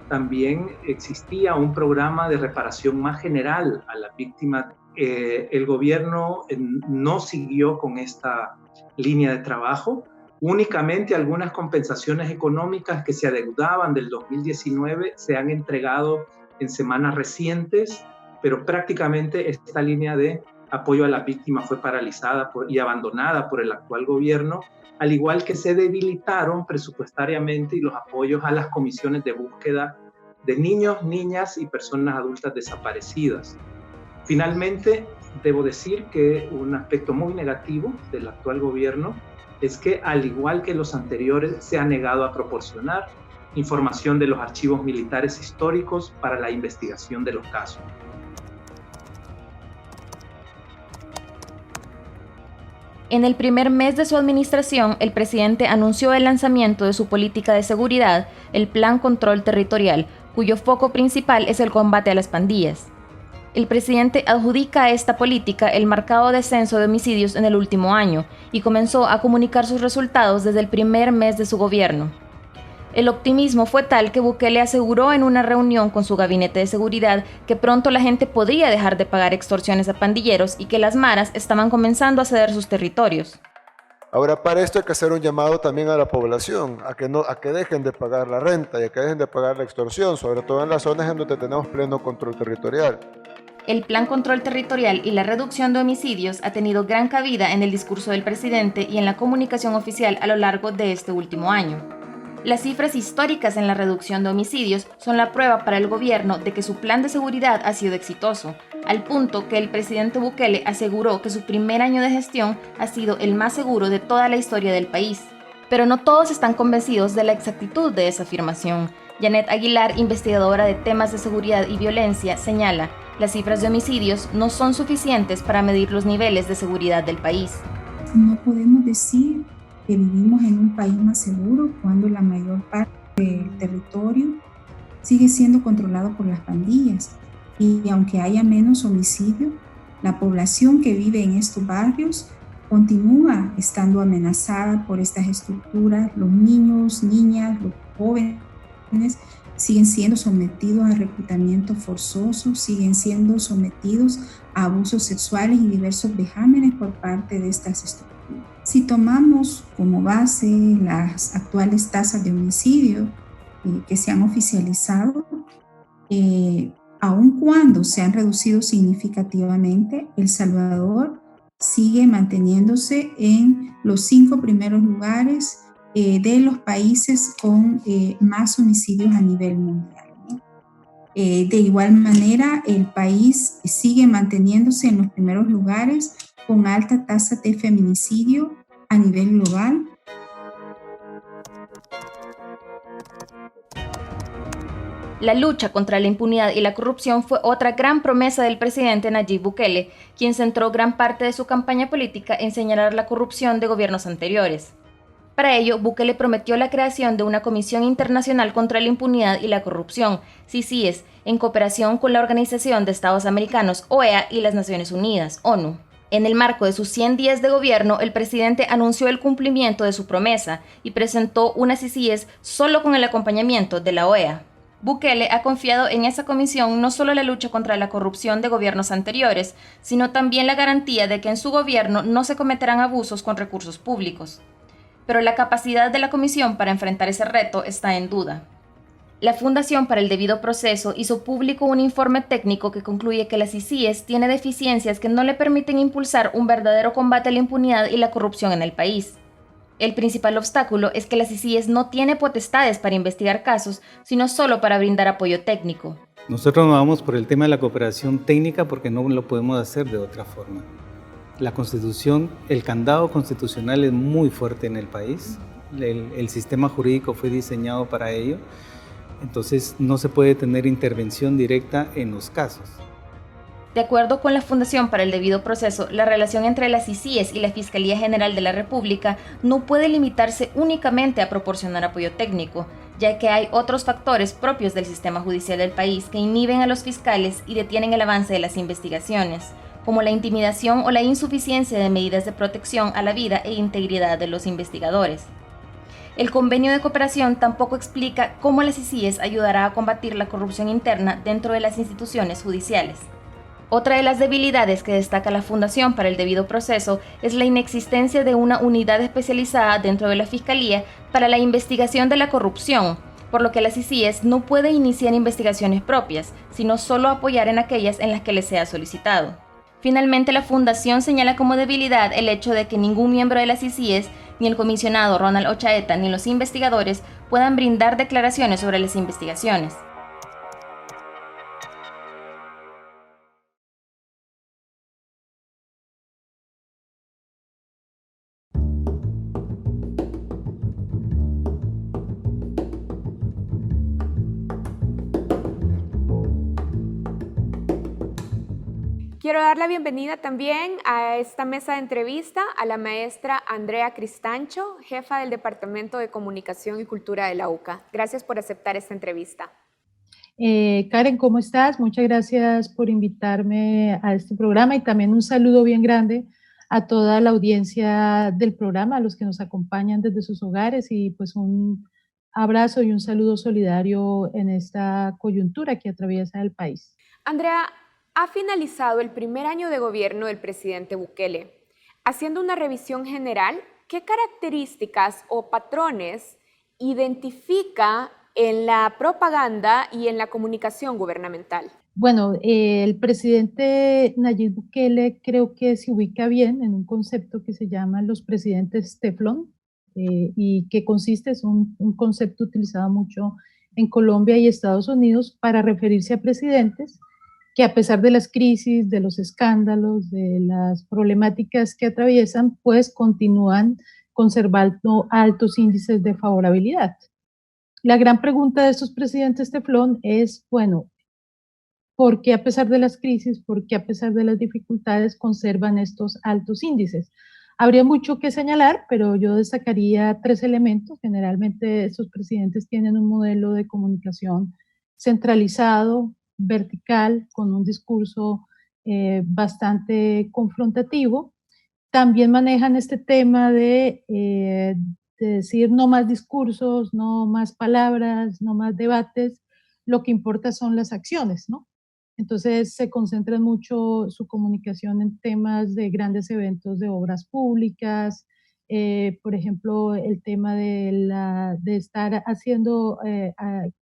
También existía un programa de reparación más general a las víctimas. El gobierno no siguió con esta línea de trabajo. Únicamente algunas compensaciones económicas que se adeudaban del 2019 se han entregado en semanas recientes, pero prácticamente esta línea de apoyo a las víctimas fue paralizada y abandonada por el actual gobierno, al igual que se debilitaron presupuestariamente y los apoyos a las comisiones de búsqueda de niños, niñas y personas adultas desaparecidas. Finalmente, debo decir que un aspecto muy negativo del actual gobierno es que, al igual que los anteriores, se ha negado a proporcionar información de los archivos militares históricos para la investigación de los casos. En el primer mes de su administración, el presidente anunció el lanzamiento de su política de seguridad, el Plan Control Territorial, cuyo foco principal es el combate a las pandillas. El presidente adjudica a esta política el marcado descenso de homicidios en el último año y comenzó a comunicar sus resultados desde el primer mes de su gobierno. El optimismo fue tal que Bukele aseguró en una reunión con su gabinete de seguridad que pronto la gente podría dejar de pagar extorsiones a pandilleros y que las maras estaban comenzando a ceder sus territorios. Ahora, para esto hay que hacer un llamado también a la población, a que dejen de pagar la renta y a que dejen de pagar la extorsión, sobre todo en las zonas en donde tenemos pleno control territorial. El Plan Control Territorial y la reducción de homicidios ha tenido gran cabida en el discurso del presidente y en la comunicación oficial a lo largo de este último año. Las cifras históricas en la reducción de homicidios son la prueba para el gobierno de que su plan de seguridad ha sido exitoso, al punto que el presidente Bukele aseguró que su primer año de gestión ha sido el más seguro de toda la historia del país. Pero no todos están convencidos de la exactitud de esa afirmación. Janet Aguilar, investigadora de temas de seguridad y violencia, señala: las cifras de homicidios no son suficientes para medir los niveles de seguridad del país. No podemos decir que vivimos en un país más seguro cuando la mayor parte del territorio sigue siendo controlado por las pandillas. Y aunque haya menos homicidios, la población que vive en estos barrios continúa estando amenazada por estas estructuras. Los niños, niñas, los jóvenes siguen siendo sometidos a reclutamiento forzoso, siguen siendo sometidos a abusos sexuales y diversos vejámenes por parte de estas estructuras. Si tomamos como base las actuales tasas de homicidio que se han oficializado, aun cuando se han reducido significativamente, El Salvador sigue manteniéndose en los 5 primeros lugares de los países con más homicidios a nivel mundial, ¿no? De igual manera, el país sigue manteniéndose en los primeros lugares con alta tasa de feminicidio a nivel global. La lucha contra la impunidad y la corrupción fue otra gran promesa del presidente Nayib Bukele, quien centró gran parte de su campaña política en señalar la corrupción de gobiernos anteriores. Para ello, Bukele prometió la creación de una Comisión Internacional contra la Impunidad y la Corrupción, CICIES, en cooperación con la Organización de Estados Americanos, OEA, y las Naciones Unidas, ONU. En el marco de sus 100 días de gobierno, el presidente anunció el cumplimiento de su promesa y presentó una CICIES solo con el acompañamiento de la OEA. Bukele ha confiado en esa comisión no solo la lucha contra la corrupción de gobiernos anteriores, sino también la garantía de que en su gobierno no se cometerán abusos con recursos públicos. Pero la capacidad de la comisión para enfrentar ese reto está en duda. La Fundación para el Debido Proceso hizo público un informe técnico que concluye que la CICIES tiene deficiencias que no le permiten impulsar un verdadero combate a la impunidad y la corrupción en el país. El principal obstáculo es que la CICIES no tiene potestades para investigar casos, sino solo para brindar apoyo técnico. Nosotros nos vamos por el tema de la cooperación técnica porque no lo podemos hacer de otra forma. La Constitución, el candado constitucional es muy fuerte en el país, el sistema jurídico fue diseñado para ello, entonces no se puede tener intervención directa en los casos. De acuerdo con la Fundación para el Debido Proceso, la relación entre las CICIES y la Fiscalía General de la República no puede limitarse únicamente a proporcionar apoyo técnico, ya que hay otros factores propios del sistema judicial del país que inhiben a los fiscales y detienen el avance de las investigaciones, como la intimidación o la insuficiencia de medidas de protección a la vida e integridad de los investigadores. El convenio de cooperación tampoco explica cómo la CICIES ayudará a combatir la corrupción interna dentro de las instituciones judiciales. Otra de las debilidades que destaca la Fundación para el Debido Proceso es la inexistencia de una unidad especializada dentro de la Fiscalía para la investigación de la corrupción, por lo que la CICIES no puede iniciar investigaciones propias, sino solo apoyar en aquellas en las que les sea solicitado. Finalmente, la Fundación señala como debilidad el hecho de que ningún miembro de la CICIES, ni el comisionado Ronald Ochaeta, ni los investigadores puedan brindar declaraciones sobre las investigaciones. Quiero dar la bienvenida también a esta mesa de entrevista a la maestra Andrea Cristancho, jefa del Departamento de Comunicación y Cultura de la UCA. Gracias por aceptar esta entrevista. Karen, ¿cómo estás? Muchas gracias por invitarme a este programa y también un saludo bien grande a toda la audiencia del programa, a los que nos acompañan desde sus hogares y pues un abrazo y un saludo solidario en esta coyuntura que atraviesa el país. Andrea, ha finalizado el primer año de gobierno del presidente Bukele. Haciendo una revisión general, ¿qué características o patrones identifica en la propaganda y en la comunicación gubernamental? Bueno, el presidente Nayib Bukele creo que se ubica bien en un concepto que se llama los presidentes teflón y que consiste, es un concepto utilizado mucho en Colombia y Estados Unidos para referirse a presidentes que a pesar de las crisis, de los escándalos, de las problemáticas que atraviesan, pues continúan conservando altos índices de favorabilidad. La gran pregunta de estos presidentes teflón es, bueno, ¿por qué a pesar de las crisis, por qué a pesar de las dificultades conservan estos altos índices? Habría mucho que señalar, pero yo destacaría 3 elementos. Generalmente estos presidentes tienen un modelo de comunicación centralizado, vertical, con un discurso bastante confrontativo. También manejan este tema de decir no más discursos, no más palabras, no más debates, lo que importa son las acciones, ¿no? Entonces se concentra mucho su comunicación en temas de grandes eventos de obras públicas, por ejemplo, el tema de estar haciendo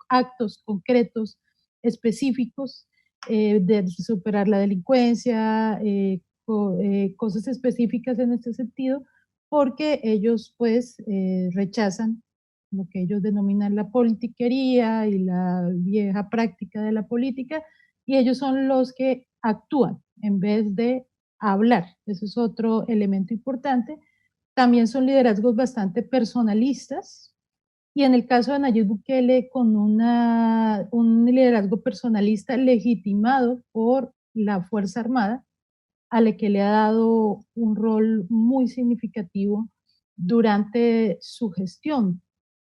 actos concretos específicos, de superar la delincuencia, cosas específicas en este sentido, porque ellos pues rechazan lo que ellos denominan la politiquería y la vieja práctica de la política, y ellos son los que actúan en vez de hablar. Eso es otro elemento importante. También son liderazgos bastante personalistas, y en el caso de Nayib Bukele, con un liderazgo personalista legitimado por la Fuerza Armada, a la que le ha dado un rol muy significativo durante su gestión.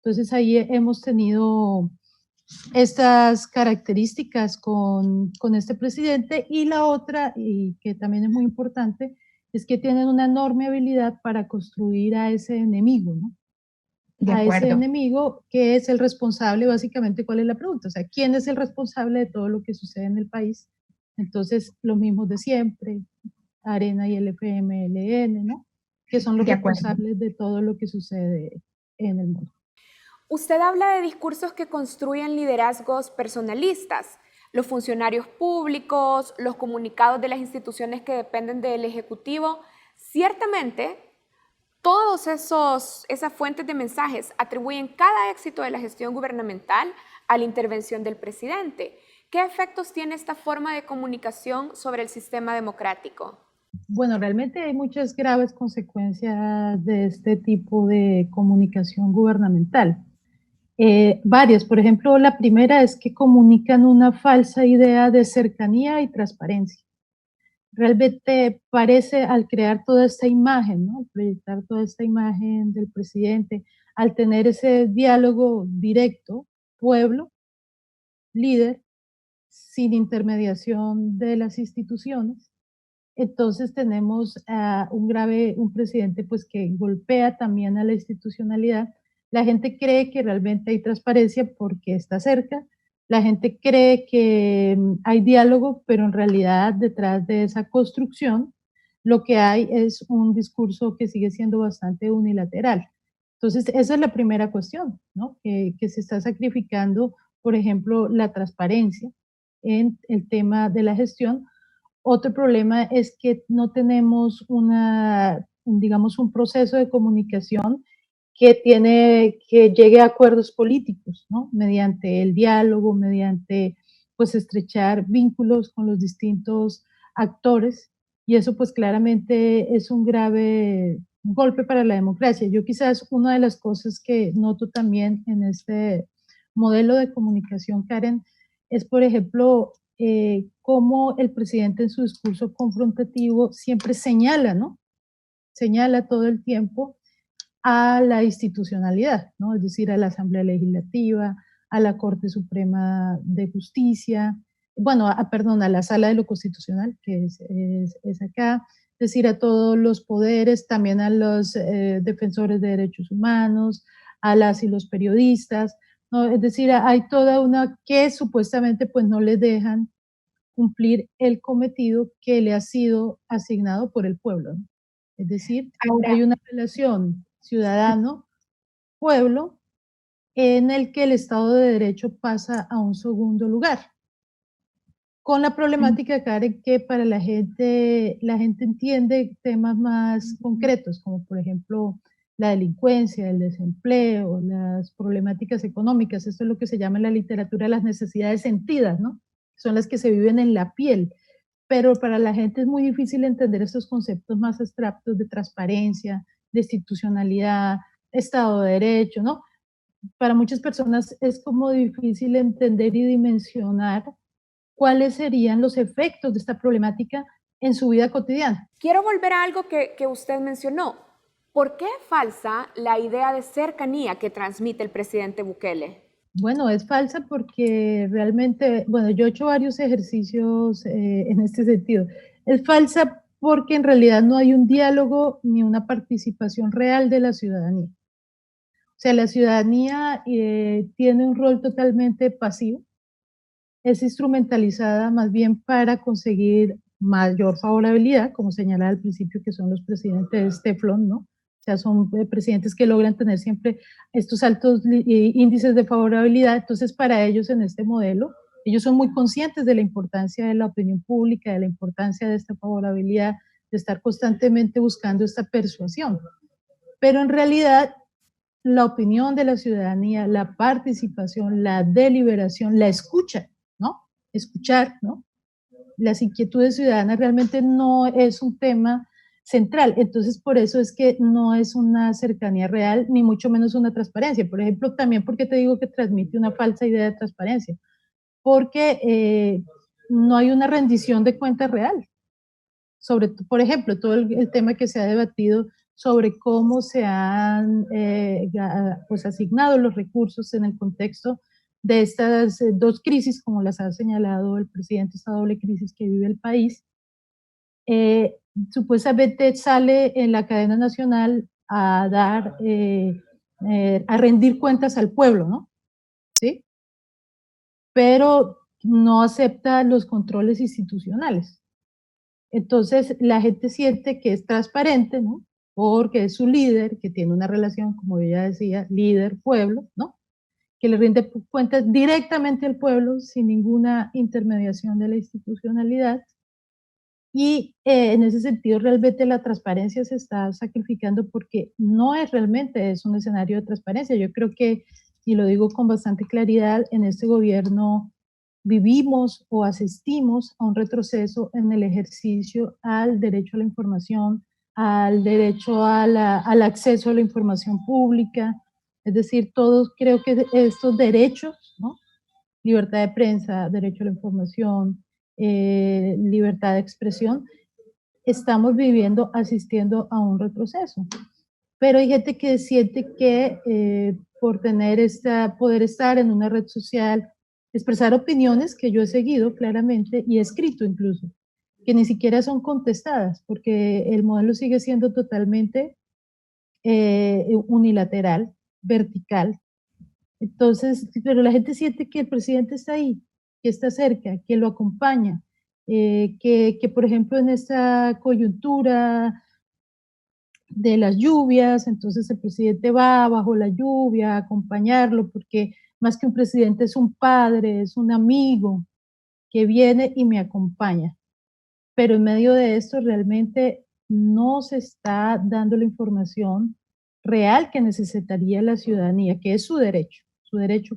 Entonces ahí hemos tenido estas características con este presidente, y la otra, y que también es muy importante, es que tienen una enorme habilidad para construir a ese enemigo, ¿no? a ese enemigo que es el responsable, básicamente, ¿cuál es la pregunta? O sea, ¿quién es el responsable de todo lo que sucede en el país? Entonces, los mismos de siempre, Arena y el FMLN, ¿no? Que son los responsables de todo lo que sucede en el mundo. Usted habla de discursos que construyen liderazgos personalistas. Los funcionarios públicos, los comunicados de las instituciones que dependen del Ejecutivo. Ciertamente, todas esas fuentes de mensajes atribuyen cada éxito de la gestión gubernamental a la intervención del presidente. ¿Qué efectos tiene esta forma de comunicación sobre el sistema democrático? Bueno, realmente hay muchas graves consecuencias de este tipo de comunicación gubernamental. Varias, por ejemplo, la primera es que comunican una falsa idea de cercanía y transparencia. Realmente parece, al crear toda esta imagen, ¿no? Al proyectar toda esta imagen del presidente, al tener ese diálogo directo, pueblo, líder, sin intermediación de las instituciones, entonces tenemos un presidente pues que golpea también a la institucionalidad. La gente cree que realmente hay transparencia porque está cerca, la gente cree que hay diálogo, pero en realidad detrás de esa construcción lo que hay es un discurso que sigue siendo bastante unilateral. Entonces, esa es la primera cuestión, ¿no? Que se está sacrificando, por ejemplo, la transparencia en el tema de la gestión. Otro problema es que no tenemos digamos, un proceso de comunicación que llegue a acuerdos políticos, ¿no? Mediante el diálogo, mediante, pues, estrechar vínculos con los distintos actores, y eso, pues, claramente es un grave golpe para la democracia. Yo quizás una de las cosas que noto también en este modelo de comunicación, Karen, es, por ejemplo, cómo el presidente en su discurso confrontativo siempre señala, ¿no? Señala todo el tiempo a la institucionalidad, ¿no? Es decir, a la Asamblea Legislativa, a la Corte Suprema de Justicia, bueno, a la Sala de lo Constitucional, que es acá, es decir, a todos los poderes, también a los defensores de derechos humanos, a las y los periodistas, ¿no? Es decir, hay toda una que supuestamente pues no les dejan cumplir el cometido que le ha sido asignado por el pueblo, ¿no? Es decir, hay una relación ciudadano-pueblo en el que el Estado de Derecho pasa a un segundo lugar. Con la problemática, Karen, que para la gente entiende temas más concretos, como por ejemplo la delincuencia, el desempleo, las problemáticas económicas. Esto es lo que se llama en la literatura las necesidades sentidas, ¿no? Son las que se viven en la piel. Pero para la gente es muy difícil entender estos conceptos más abstractos de transparencia, de institucionalidad, Estado de Derecho, ¿no? Para muchas personas es como difícil entender y dimensionar cuáles serían los efectos de esta problemática en su vida cotidiana. Quiero volver a algo que usted mencionó. ¿Por qué es falsa la idea de cercanía que transmite el presidente Bukele? Bueno, es falsa porque realmente, bueno, yo he hecho varios ejercicios en este sentido. Es falsa porque en realidad no hay un diálogo ni una participación real de la ciudadanía. O sea, la ciudadanía tiene un rol totalmente pasivo, es instrumentalizada más bien para conseguir mayor favorabilidad, como señalaba al principio, que son los presidentes Teflón, ¿no? O sea, son presidentes que logran tener siempre estos altos índices de favorabilidad. Entonces, para ellos en este modelo, ellos son muy conscientes de la importancia de la opinión pública, de la importancia de esta favorabilidad, de estar constantemente buscando esta persuasión. Pero en realidad, la opinión de la ciudadanía, la participación, la deliberación, la escucha, ¿no? Escuchar, ¿no? Las inquietudes ciudadanas realmente no es un tema central. Entonces, por eso es que no es una cercanía real, ni mucho menos una transparencia. Por ejemplo, también porque te digo que transmite una falsa idea de transparencia, porque no hay una rendición de cuentas real. Sobre, por ejemplo, todo el tema que se ha debatido sobre cómo se han pues asignado los recursos en el contexto de estas dos crisis, como las ha señalado el presidente, esta doble crisis que vive el país. Supuestamente sale en la cadena nacional a dar a rendir cuentas al pueblo, ¿no? ¿Sí? Pero no acepta los controles institucionales. Entonces, la gente siente que es transparente, ¿no? Porque es su líder, que tiene una relación, como yo ya decía, líder-pueblo, ¿no? Que le rinde cuentas directamente al pueblo sin ninguna intermediación de la institucionalidad. Y en ese sentido, realmente la transparencia se está sacrificando porque no es realmente es un escenario de transparencia. Yo creo que, y lo digo con bastante claridad, en este gobierno vivimos o asistimos a un retroceso en el ejercicio al derecho a la información, al derecho al acceso a la información pública. Es decir, todos creo que estos derechos, ¿no? Libertad de prensa, derecho a la información, libertad de expresión, estamos viviendo, asistiendo a un retroceso. Pero hay gente que siente que por tener poder estar en una red social, expresar opiniones que yo he seguido claramente y he escrito incluso, que ni siquiera son contestadas, porque el modelo sigue siendo totalmente unilateral, vertical. Entonces, pero la gente siente que el presidente está ahí, que está cerca, que lo acompaña, que por ejemplo en esta coyuntura de las lluvias, entonces el presidente va bajo la lluvia a acompañarlo, porque más que un presidente es un padre, es un amigo que viene y me acompaña. Pero en medio de esto realmente no se está dando la información real que necesitaría la ciudadanía, que es su derecho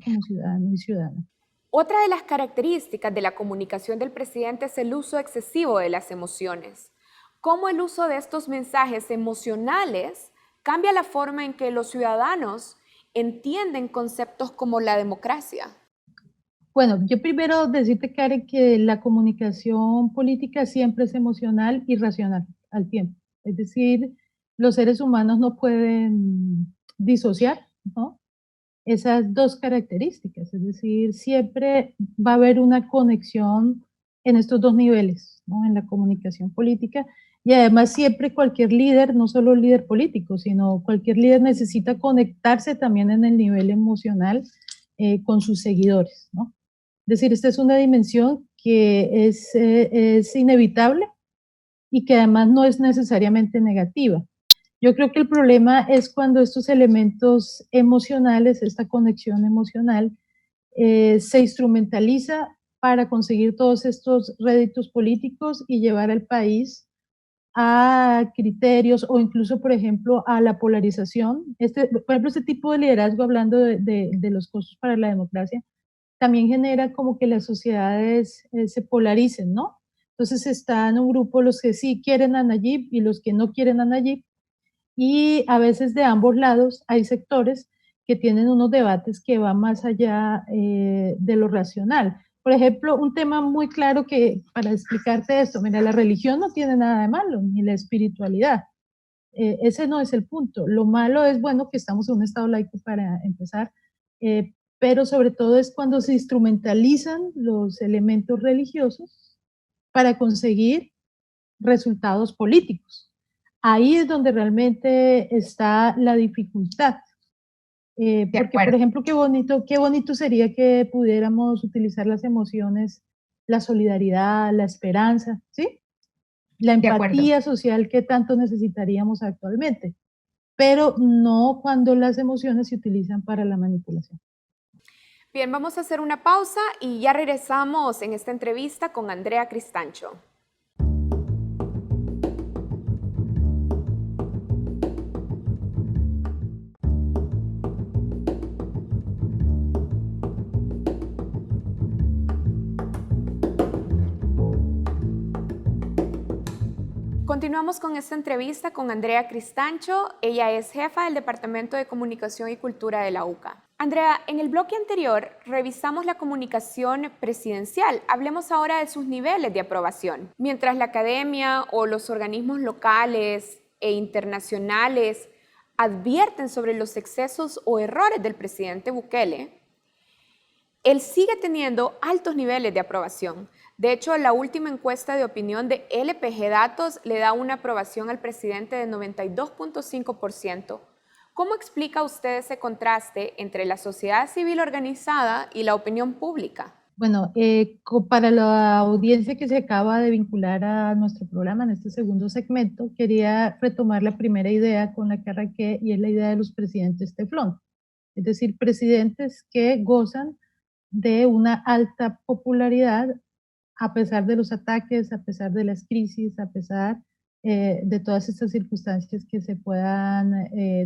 como ciudadano y ciudadana. Otra de las características de la comunicación del presidente es el uso excesivo de las emociones. ¿Cómo el uso de estos mensajes emocionales cambia la forma en que los ciudadanos entienden conceptos como la democracia? Bueno, yo primero decirte, Karen, que la comunicación política siempre es emocional y racional al tiempo. Es decir, los seres humanos no pueden disociar, ¿no? Esas dos características, es decir, siempre va a haber una conexión en estos dos niveles, ¿no? En la comunicación política, y además siempre cualquier líder, no solo líder político, sino cualquier líder necesita conectarse también en el nivel emocional con sus seguidores, ¿no? Es decir, esta es una dimensión que es inevitable y que además no es necesariamente negativa. Yo creo que el problema es cuando estos elementos emocionales, esta conexión emocional, se instrumentaliza para conseguir todos estos réditos políticos y llevar al país a criterios o incluso, por ejemplo, a la polarización. Por ejemplo, este tipo de liderazgo, hablando de los costos para la democracia, también genera como que las sociedades se polaricen, ¿no? Entonces están un grupo los que sí quieren a Nayib y los que no quieren a Nayib, y a veces de ambos lados hay sectores que tienen unos debates que van más allá de lo racional. Por ejemplo, un tema muy claro que, para explicarte esto, mira, la religión no tiene nada de malo, ni la espiritualidad. Ese no es el punto. Lo malo es, bueno, que estamos en un estado laico para empezar, pero sobre todo es cuando se instrumentalizan los elementos religiosos para conseguir resultados políticos. Ahí es donde realmente está la dificultad. Porque, por ejemplo, qué bonito sería que pudiéramos utilizar las emociones, la solidaridad, la esperanza, ¿sí? La empatía social que tanto necesitaríamos actualmente, pero no cuando las emociones se utilizan para la manipulación. Bien, vamos a hacer una pausa y ya regresamos en esta entrevista con Andrea Cristancho. Continuamos con esta entrevista con Andrea Cristancho. Ella es jefa del Departamento de Comunicación y Cultura de la UCA. Andrea, en el bloque anterior revisamos la comunicación presidencial. Hablemos ahora de sus niveles de aprobación. Mientras la academia o los organismos locales e internacionales advierten sobre los excesos o errores del presidente Bukele, él sigue teniendo altos niveles de aprobación. De hecho, la última encuesta de opinión de LPG Datos le da una aprobación al presidente de 92.5%, ¿Cómo explica usted ese contraste entre la sociedad civil organizada y la opinión pública? Bueno, para la audiencia que se acaba de vincular a nuestro programa en este segundo segmento, quería retomar la primera idea con la que arranqué, y es la idea de los presidentes teflón. Es decir, presidentes que gozan de una alta popularidad a pesar de los ataques, a pesar de las crisis, a pesar de todas estas circunstancias que se puedan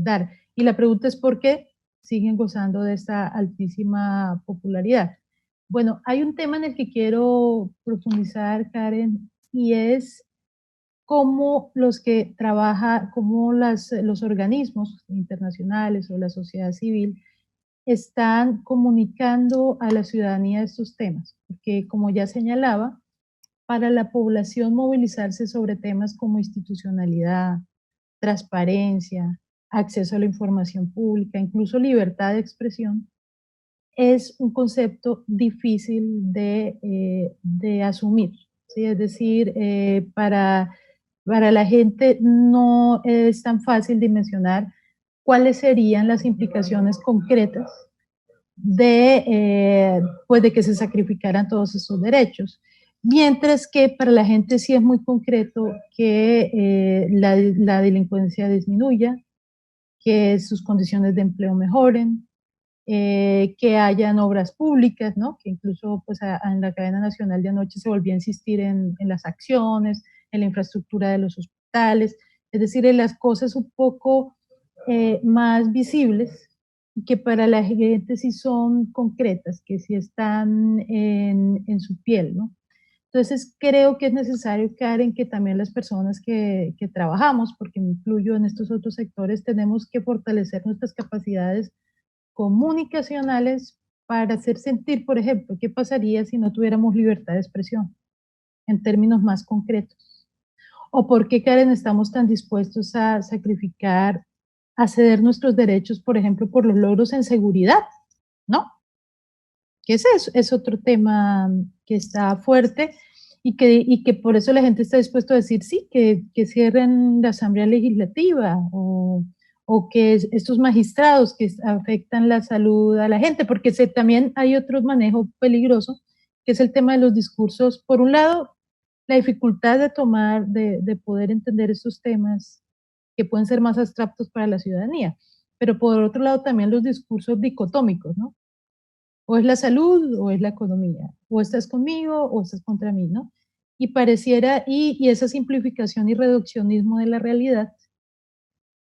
dar. Y la pregunta es ¿por qué siguen gozando de esta altísima popularidad? Bueno, hay un tema en el que quiero profundizar, Karen, y es cómo los que trabajan, cómo los organismos internacionales o la sociedad civil están comunicando a la ciudadanía estos temas, porque como ya señalaba, para la población movilizarse sobre temas como institucionalidad, transparencia, acceso a la información pública, incluso libertad de expresión, es un concepto difícil de asumir, ¿sí? Es decir, para la gente no es tan fácil dimensionar cuáles serían las implicaciones concretas pues de que se sacrificaran todos esos derechos. Mientras que para la gente sí es muy concreto que la delincuencia disminuya, que sus condiciones de empleo mejoren, que hayan obras públicas, ¿no? Que incluso pues, en la cadena nacional de anoche se volvió a insistir en las acciones, en la infraestructura de los hospitales, es decir, en las cosas un poco más visibles y que para la gente sí son concretas, que sí están en su piel, ¿no? Entonces creo que es necesario, Karen, que también las personas que trabajamos, porque me incluyo en estos otros sectores, tenemos que fortalecer nuestras capacidades comunicacionales para hacer sentir, por ejemplo, qué pasaría si no tuviéramos libertad de expresión, en términos más concretos. O por qué, Karen, estamos tan dispuestos a sacrificar, a ceder nuestros derechos, por ejemplo, por los logros en seguridad, ¿no? Que ese es otro tema que está fuerte y que por eso la gente está dispuesta a decir sí, que cierren la Asamblea Legislativa o que estos magistrados que afectan la salud a la gente, porque también hay otro manejo peligroso, que es el tema de los discursos. Por un lado, la dificultad de poder entender estos temas que pueden ser más abstractos para la ciudadanía, pero por otro lado también los discursos dicotómicos, ¿no? O es la salud o es la economía, o estás conmigo o estás contra mí, ¿no? Y pareciera, y esa simplificación y reduccionismo de la realidad,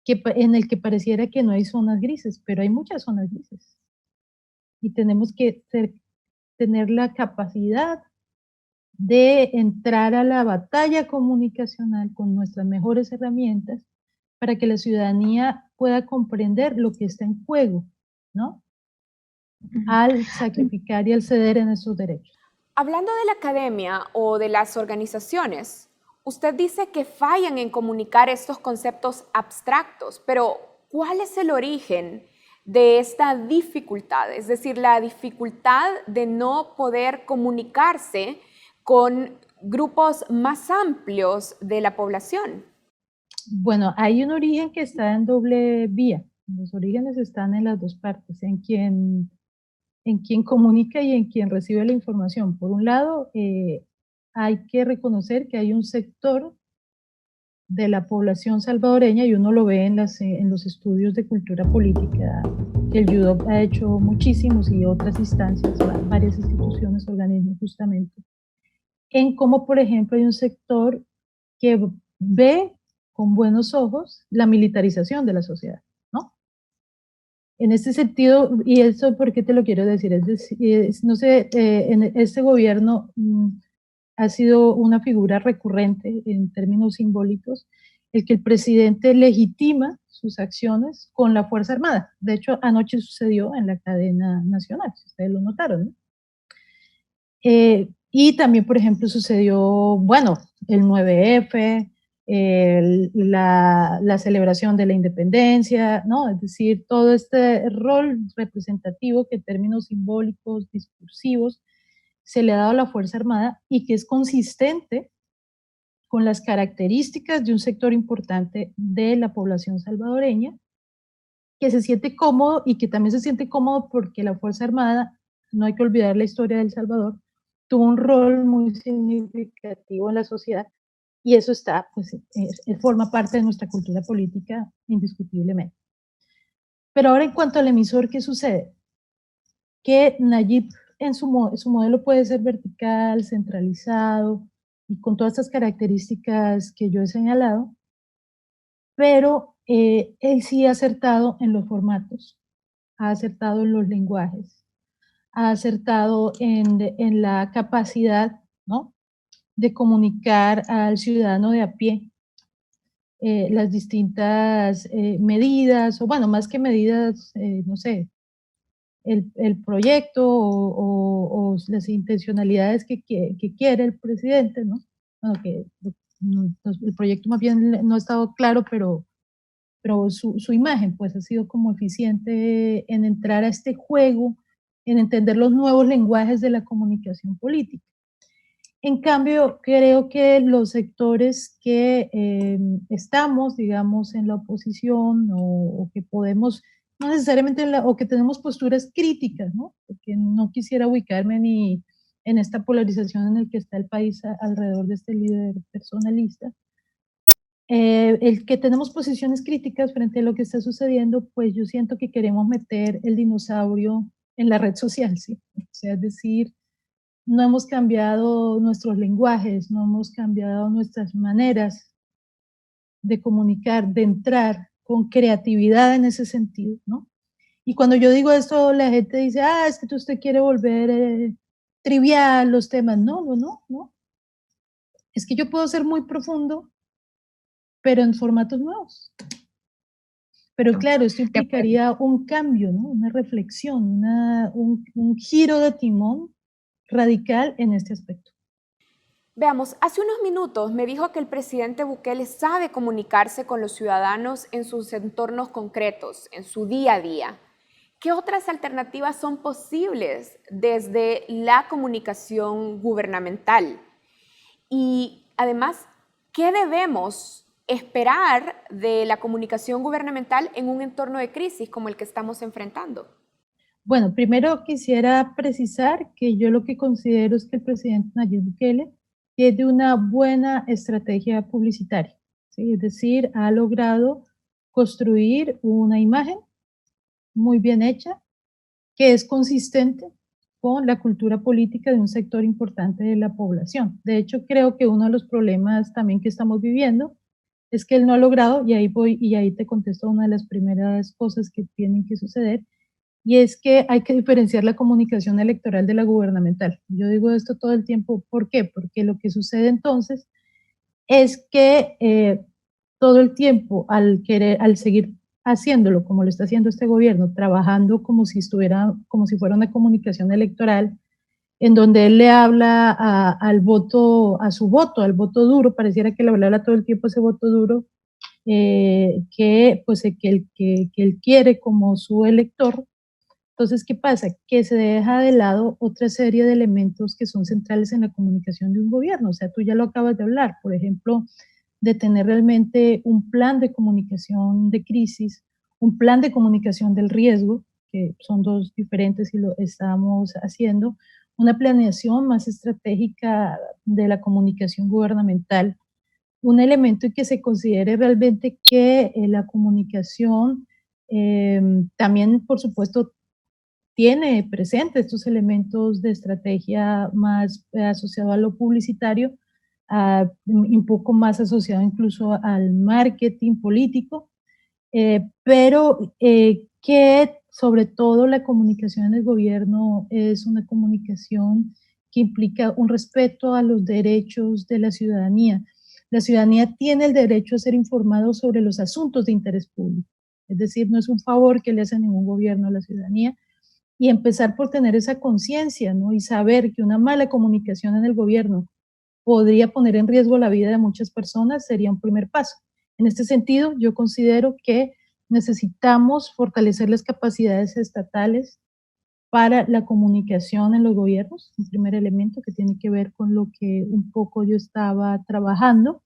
en el que pareciera que no hay zonas grises, pero hay muchas zonas grises. Y tenemos que tener la capacidad de entrar a la batalla comunicacional con nuestras mejores herramientas para que la ciudadanía pueda comprender lo que está en juego, ¿no? Al sacrificar y al ceder en esos derechos. Hablando de la academia o de las organizaciones, usted dice que fallan en comunicar estos conceptos abstractos, pero ¿cuál es el origen de esta dificultad? Es decir, la dificultad de no poder comunicarse con grupos más amplios de la población. Bueno, hay un origen que está en doble vía. Los orígenes están en las dos partes, en quien comunica y en quien recibe la información. Por un lado, hay que reconocer que hay un sector de la población salvadoreña, y uno lo ve en los estudios de cultura política, que el UDOP ha hecho muchísimos y otras instancias, varias instituciones, organismos justamente, en cómo, por ejemplo, hay un sector que ve con buenos ojos la militarización de la sociedad, ¿no? En este sentido, y eso, ¿por qué te lo quiero decir? Es decir, no sé, en este gobierno ha sido una figura recurrente en términos simbólicos, el que el presidente legitima sus acciones con la Fuerza Armada. De hecho, anoche sucedió en la cadena nacional, si ustedes lo notaron, ¿no? Y también, por ejemplo, sucedió, bueno, el 9F, la celebración de la independencia, ¿no? Es decir, todo este rol representativo que en términos simbólicos, discursivos, se le ha dado a la Fuerza Armada y que es consistente con las características de un sector importante de la población salvadoreña que se siente cómodo y que también se siente cómodo porque la Fuerza Armada, no hay que olvidar la historia de El Salvador, tuvo un rol muy significativo en la sociedad y eso está, pues, forma parte de nuestra cultura política indiscutiblemente. Pero ahora en cuanto al emisor, ¿qué sucede? Que Nayib en su modelo puede ser vertical, centralizado y con todas estas características que yo he señalado, pero él sí ha acertado en los formatos, ha acertado en los lenguajes, ha acertado en la capacidad, ¿no?, de comunicar al ciudadano de a pie las distintas medidas, o bueno, más que medidas, no sé, el proyecto o las intencionalidades que quiere el presidente, ¿no? Bueno, el proyecto más bien no ha estado claro, pero su imagen pues ha sido como eficiente en entrar a este juego, en entender los nuevos lenguajes de la comunicación política. En cambio, creo que los sectores que estamos, digamos, en la oposición o que podemos, no necesariamente, o que tenemos posturas críticas, ¿no? Porque no quisiera ubicarme ni en esta polarización en la que está el país alrededor de este líder personalista. El que tenemos posiciones críticas frente a lo que está sucediendo, pues yo siento que queremos meter el dinosaurio en la red social, ¿sí? O sea, es decir, no hemos cambiado nuestros lenguajes, no hemos cambiado nuestras maneras de comunicar, de entrar con creatividad en ese sentido, ¿no? Y cuando yo digo esto, la gente dice, es que usted quiere volver trivial los temas. No. Es que yo puedo ser muy profundo, pero en formatos nuevos. Pero claro, esto implicaría un cambio, ¿no? Una reflexión, un giro de timón radical en este aspecto. Veamos, hace unos minutos me dijo que el presidente Bukele sabe comunicarse con los ciudadanos en sus entornos concretos, en su día a día. ¿Qué otras alternativas son posibles desde la comunicación gubernamental? Y además, ¿qué debemos esperar de la comunicación gubernamental en un entorno de crisis como el que estamos enfrentando? Bueno, primero quisiera precisar que yo lo que considero es que el presidente Nayib Bukele tiene una buena estrategia publicitaria, ¿sí? Es decir, ha logrado construir una imagen muy bien hecha, que es consistente con la cultura política de un sector importante de la población. De hecho, creo que uno de los problemas también que estamos viviendo es que él no ha logrado, y ahí te contesto una de las primeras cosas que tienen que suceder, y es que hay que diferenciar la comunicación electoral de la gubernamental. Yo digo esto todo el tiempo, ¿por qué? Porque lo que sucede entonces es que todo el tiempo, al seguir haciéndolo como lo está haciendo este gobierno, trabajando como si fuera una comunicación electoral, en donde él le habla al voto duro, pareciera que le hablara todo el tiempo ese voto duro, que él quiere como su elector. Entonces, ¿qué pasa? Que se deja de lado otra serie de elementos que son centrales en la comunicación de un gobierno. O sea, tú ya lo acabas de hablar, por ejemplo, de tener realmente un plan de comunicación de crisis, un plan de comunicación del riesgo, que son dos diferentes y lo estamos haciendo, una planeación más estratégica de la comunicación gubernamental, un elemento en que se considere realmente que la comunicación también, por supuesto, tiene presente estos elementos de estrategia más asociado a lo publicitario, un poco más asociado incluso al marketing político, pero que sobre todo la comunicación del gobierno es una comunicación que implica un respeto a los derechos de la ciudadanía. La ciudadanía tiene el derecho a ser informado sobre los asuntos de interés público, es decir, no es un favor que le hace ningún gobierno a la ciudadanía, y empezar por tener esa conciencia, ¿no? Y saber que una mala comunicación en el gobierno podría poner en riesgo la vida de muchas personas sería un primer paso. En este sentido, yo considero que necesitamos fortalecer las capacidades estatales para la comunicación en los gobiernos, un primer elemento que tiene que ver con lo que un poco yo estaba trabajando.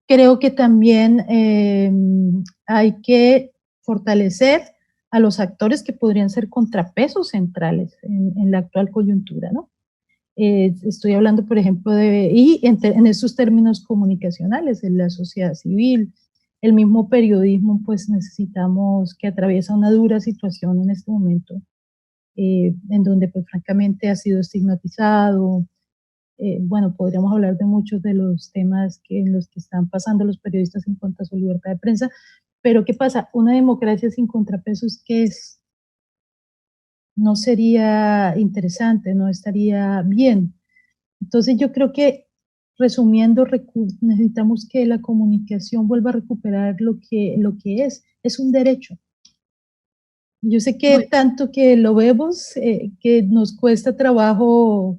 Creo que también hay que fortalecer a los actores que podrían ser contrapesos centrales en la actual coyuntura, ¿no? Estoy hablando, por ejemplo, en esos términos comunicacionales, en la sociedad civil, el mismo periodismo, pues necesitamos, que atraviesa una dura situación en este momento, en donde pues francamente ha sido estigmatizado. Bueno, podríamos hablar de muchos de los temas en los que están pasando los periodistas en contra de su libertad de prensa, pero ¿qué pasa? Una democracia sin contrapesos, ¿qué es? No sería interesante, no estaría bien. Entonces yo creo que, resumiendo, necesitamos que la comunicación vuelva a recuperar lo que es un derecho. Yo sé que tanto que lo vemos, que nos cuesta trabajo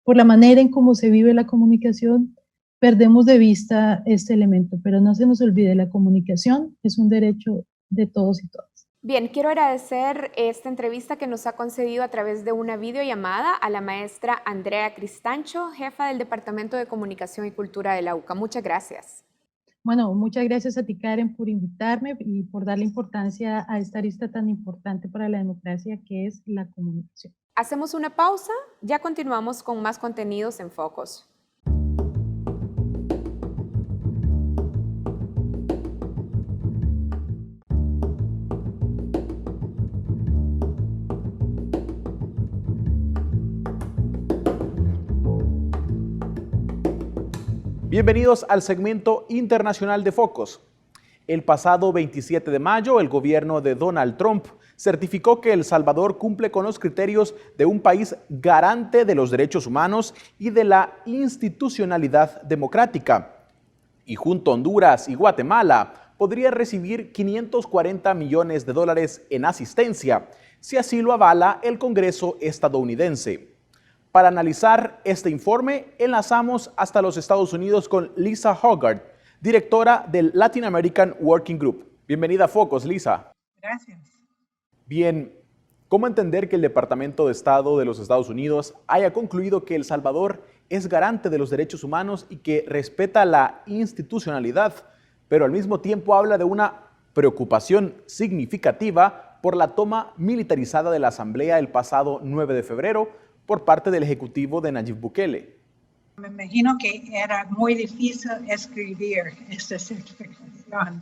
por la manera en cómo se vive la comunicación, perdemos de vista este elemento, pero no se nos olvide, la comunicación es un derecho de todos y todas. Bien, quiero agradecer esta entrevista que nos ha concedido a través de una videollamada a la maestra Andrea Cristancho, jefa del Departamento de Comunicación y Cultura de la UCA. Muchas gracias. Bueno, muchas gracias a ti, Karen, por invitarme y por darle importancia a esta arista tan importante para la democracia que es la comunicación. Hacemos una pausa, ya continuamos con más contenidos en Focos. Bienvenidos al segmento internacional de Focos. El pasado 27 de mayo, el gobierno de Donald Trump certificó que El Salvador cumple con los criterios de un país garante de los derechos humanos y de la institucionalidad democrática. Y junto a Honduras y Guatemala, podría recibir $540 millones en asistencia, si así lo avala el Congreso estadounidense. Para analizar este informe, enlazamos hasta los Estados Unidos con Lisa Hoggard, directora del Latin American Working Group. Bienvenida a Focos, Lisa. Gracias. Bien, ¿cómo entender que el Departamento de Estado de los Estados Unidos haya concluido que El Salvador es garante de los derechos humanos y que respeta la institucionalidad, pero al mismo tiempo habla de una preocupación significativa por la toma militarizada de la Asamblea el pasado 9 de febrero por parte del Ejecutivo de Nayib Bukele? Me imagino que era muy difícil escribir esta certificación.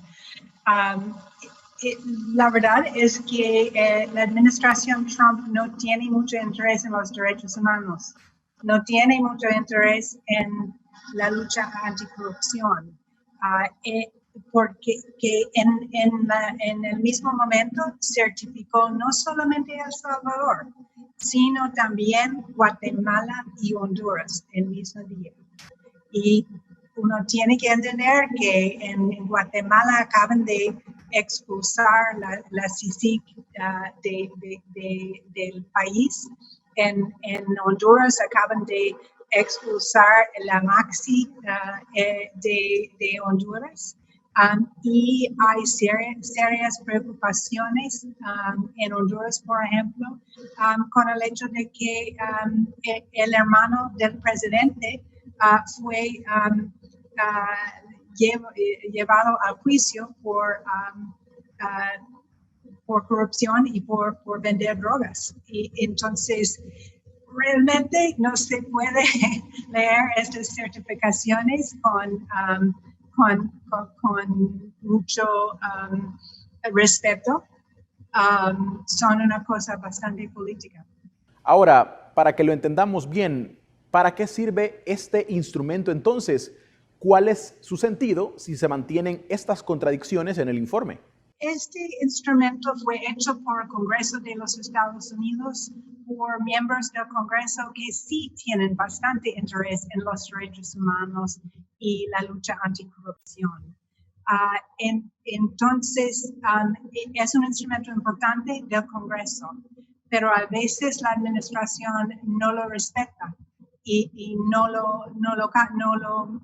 La verdad es que la administración Trump no tiene mucho interés en los derechos humanos, no tiene mucho interés en la lucha anticorrupción, porque en el mismo momento certificó no solamente El Salvador, sino también Guatemala y Honduras el mismo día. Y uno tiene que entender que en Guatemala acaban de expulsar la CICIG del país. En Honduras acaban de expulsar la MAXI de Honduras. Y hay serias preocupaciones en Honduras, por ejemplo, con el hecho de que el hermano del presidente fue llevado a juicio por corrupción y por vender drogas. Y entonces, realmente no se puede leer estas certificaciones con mucho respeto. Son una cosa bastante política. Ahora, para que lo entendamos bien, ¿para qué sirve este instrumento entonces? ¿Cuál es su sentido si se mantienen estas contradicciones en el informe? Este instrumento fue hecho por el Congreso de los Estados Unidos, por miembros del Congreso que sí tienen bastante interés en los derechos humanos y la lucha anticorrupción. Entonces, es un instrumento importante del Congreso, pero a veces la administración no lo respeta y no lo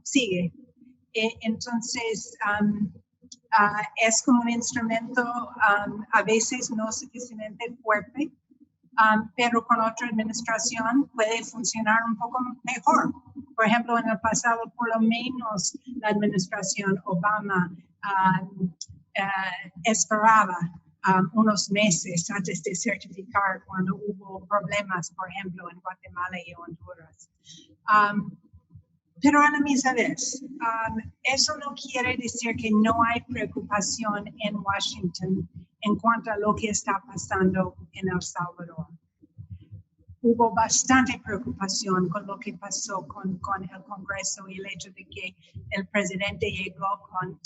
sigue. Entonces, es como un instrumento a veces no suficientemente fuerte, pero con otra administración puede funcionar un poco mejor. Por ejemplo, en el pasado, por lo menos la administración Obama esperaba unos meses antes de certificar cuando hubo problemas, por ejemplo, en Guatemala y Honduras. Pero a la misma vez, eso no quiere decir que no hay preocupación en Washington en cuanto a lo que está pasando en El Salvador. Hubo bastante preocupación con lo que pasó con el Congreso y el hecho de que el presidente llegó con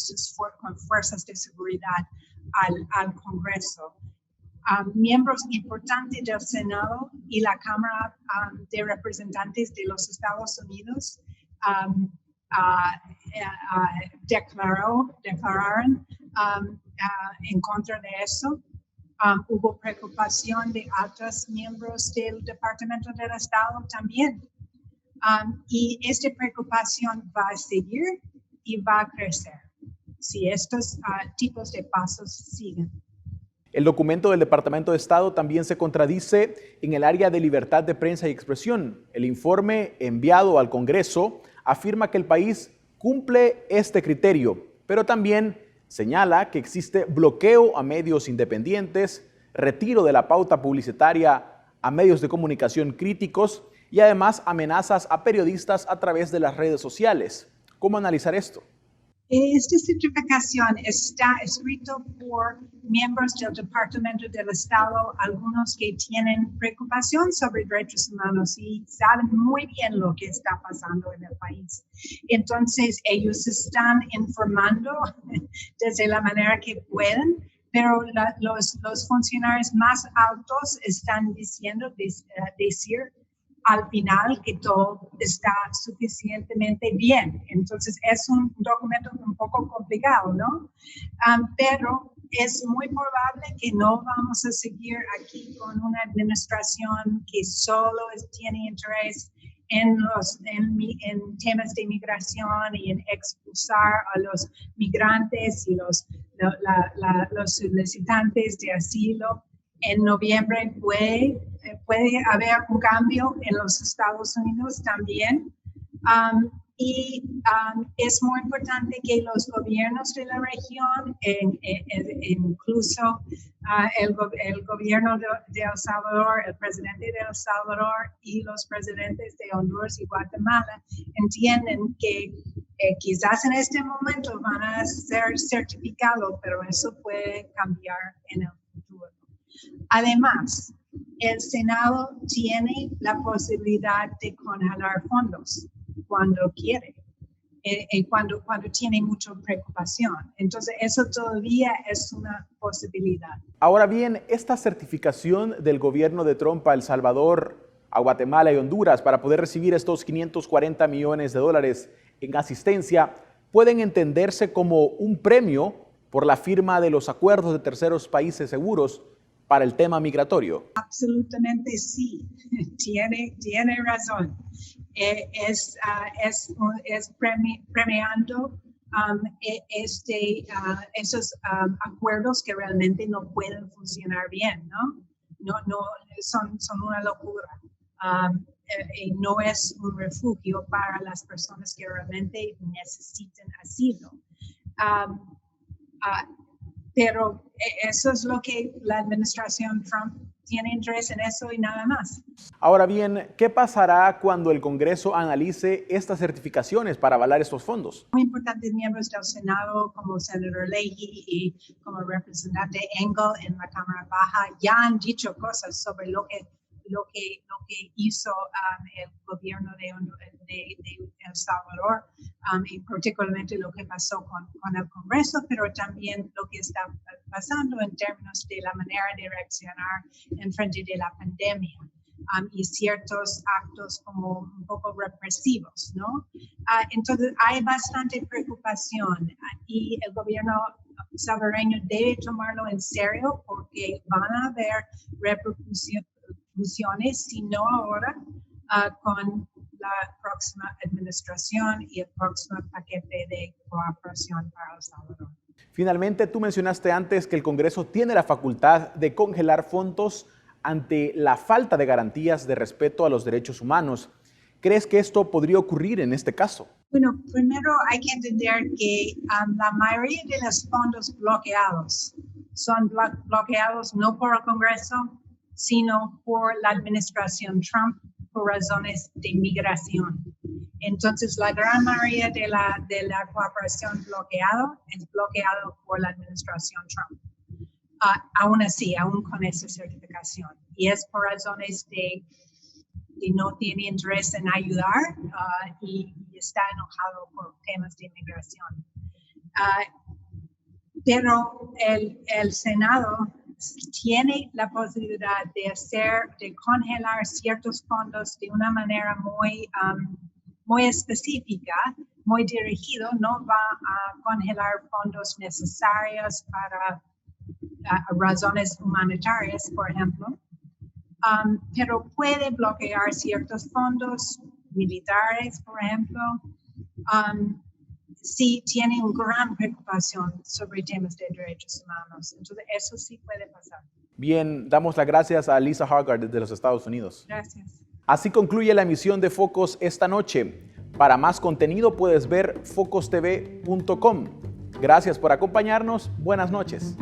fuerzas de seguridad al Congreso. Miembros importantes del Senado y la Cámara de Representantes de los Estados Unidos declararon en contra de eso. Hubo preocupación de altos miembros del Departamento del Estado también. Y esta preocupación va a seguir y va a crecer si estos tipos de pasos siguen. El documento del Departamento de Estado también se contradice en el área de libertad de prensa y expresión. El informe enviado al Congreso afirma que el país cumple este criterio, pero también señala que existe bloqueo a medios independientes, retiro de la pauta publicitaria a medios de comunicación críticos y además amenazas a periodistas a través de las redes sociales. ¿Cómo analizar esto? Esta certificación está escrito por miembros del Departamento del Estado, algunos que tienen preocupación sobre derechos humanos y saben muy bien lo que está pasando en el país. Entonces, ellos están informando desde la manera que pueden, pero los funcionarios más altos están diciendo, decir al final que todo está suficientemente bien. Entonces es un documento un poco complicado, ¿no? Pero es muy probable que no vamos a seguir aquí con una administración que solo tiene interés en temas de migración y en expulsar a los migrantes y los solicitantes de asilo. En noviembre puede haber un cambio en los Estados Unidos también. Es muy importante que los gobiernos de la región, incluso el gobierno de El Salvador, el presidente de El Salvador y los presidentes de Honduras y Guatemala entienden que quizás en este momento van a ser certificados, pero eso puede cambiar en el futuro. Además, el Senado tiene la posibilidad de congelar fondos cuando quiere, cuando tiene mucha preocupación. Entonces, eso todavía es una posibilidad. Ahora bien, esta certificación del gobierno de Trump a El Salvador, a Guatemala y Honduras para poder recibir estos 540 millones de dólares en asistencia, pueden entenderse como un premio por la firma de los acuerdos de terceros países seguros para el tema migratorio. Absolutamente sí, tiene razón. Es premiando esos acuerdos que realmente no pueden funcionar bien, ¿no? No son una locura. Y no es un refugio para las personas que realmente necesitan asilo. Pero eso es lo que la administración Trump tiene interés en eso y nada más. Ahora bien, ¿qué pasará cuando el Congreso analice estas certificaciones para avalar estos fondos? Muy importantes miembros del Senado, como senador Leahy y como representante Engel en la Cámara Baja, ya han dicho cosas sobre lo que hizo el gobierno de El Salvador y particularmente lo que pasó con el Congreso, pero también lo que está pasando en términos de la manera de reaccionar en frente de la pandemia y ciertos actos como un poco represivos, ¿no? Entonces hay bastante preocupación y el gobierno salvadoreño debe tomarlo en serio porque van a haber repercusiones, si no ahora, con la próxima administración y el próximo paquete de cooperación para El Salvador. Finalmente, tú mencionaste antes que el Congreso tiene la facultad de congelar fondos ante la falta de garantías de respeto a los derechos humanos. ¿Crees que esto podría ocurrir en este caso? Bueno, primero hay que entender que la mayoría de los fondos bloqueados son bloqueados no por el Congreso, sino por la administración Trump por razones de migración. Entonces, la gran mayoría de la cooperación bloqueado es bloqueado por la administración Trump. Aún así, aún con esa certificación. Y es por razones de no tiene interés en ayudar y está enojado por temas de inmigración. Pero el Senado tiene la posibilidad de congelar ciertos fondos de una manera muy específica, muy dirigido. No va a congelar fondos necesarios para razones humanitarias, por ejemplo. Pero puede bloquear ciertos fondos militares, por ejemplo, si tiene una gran preocupación sobre temas de derechos humanos. Entonces, eso sí puede pasar. Bien, damos las gracias a Lisa Haggard desde los Estados Unidos. Gracias. Así concluye la emisión de Focus esta noche. Para más contenido puedes ver focustv.com. Gracias por acompañarnos. Buenas noches.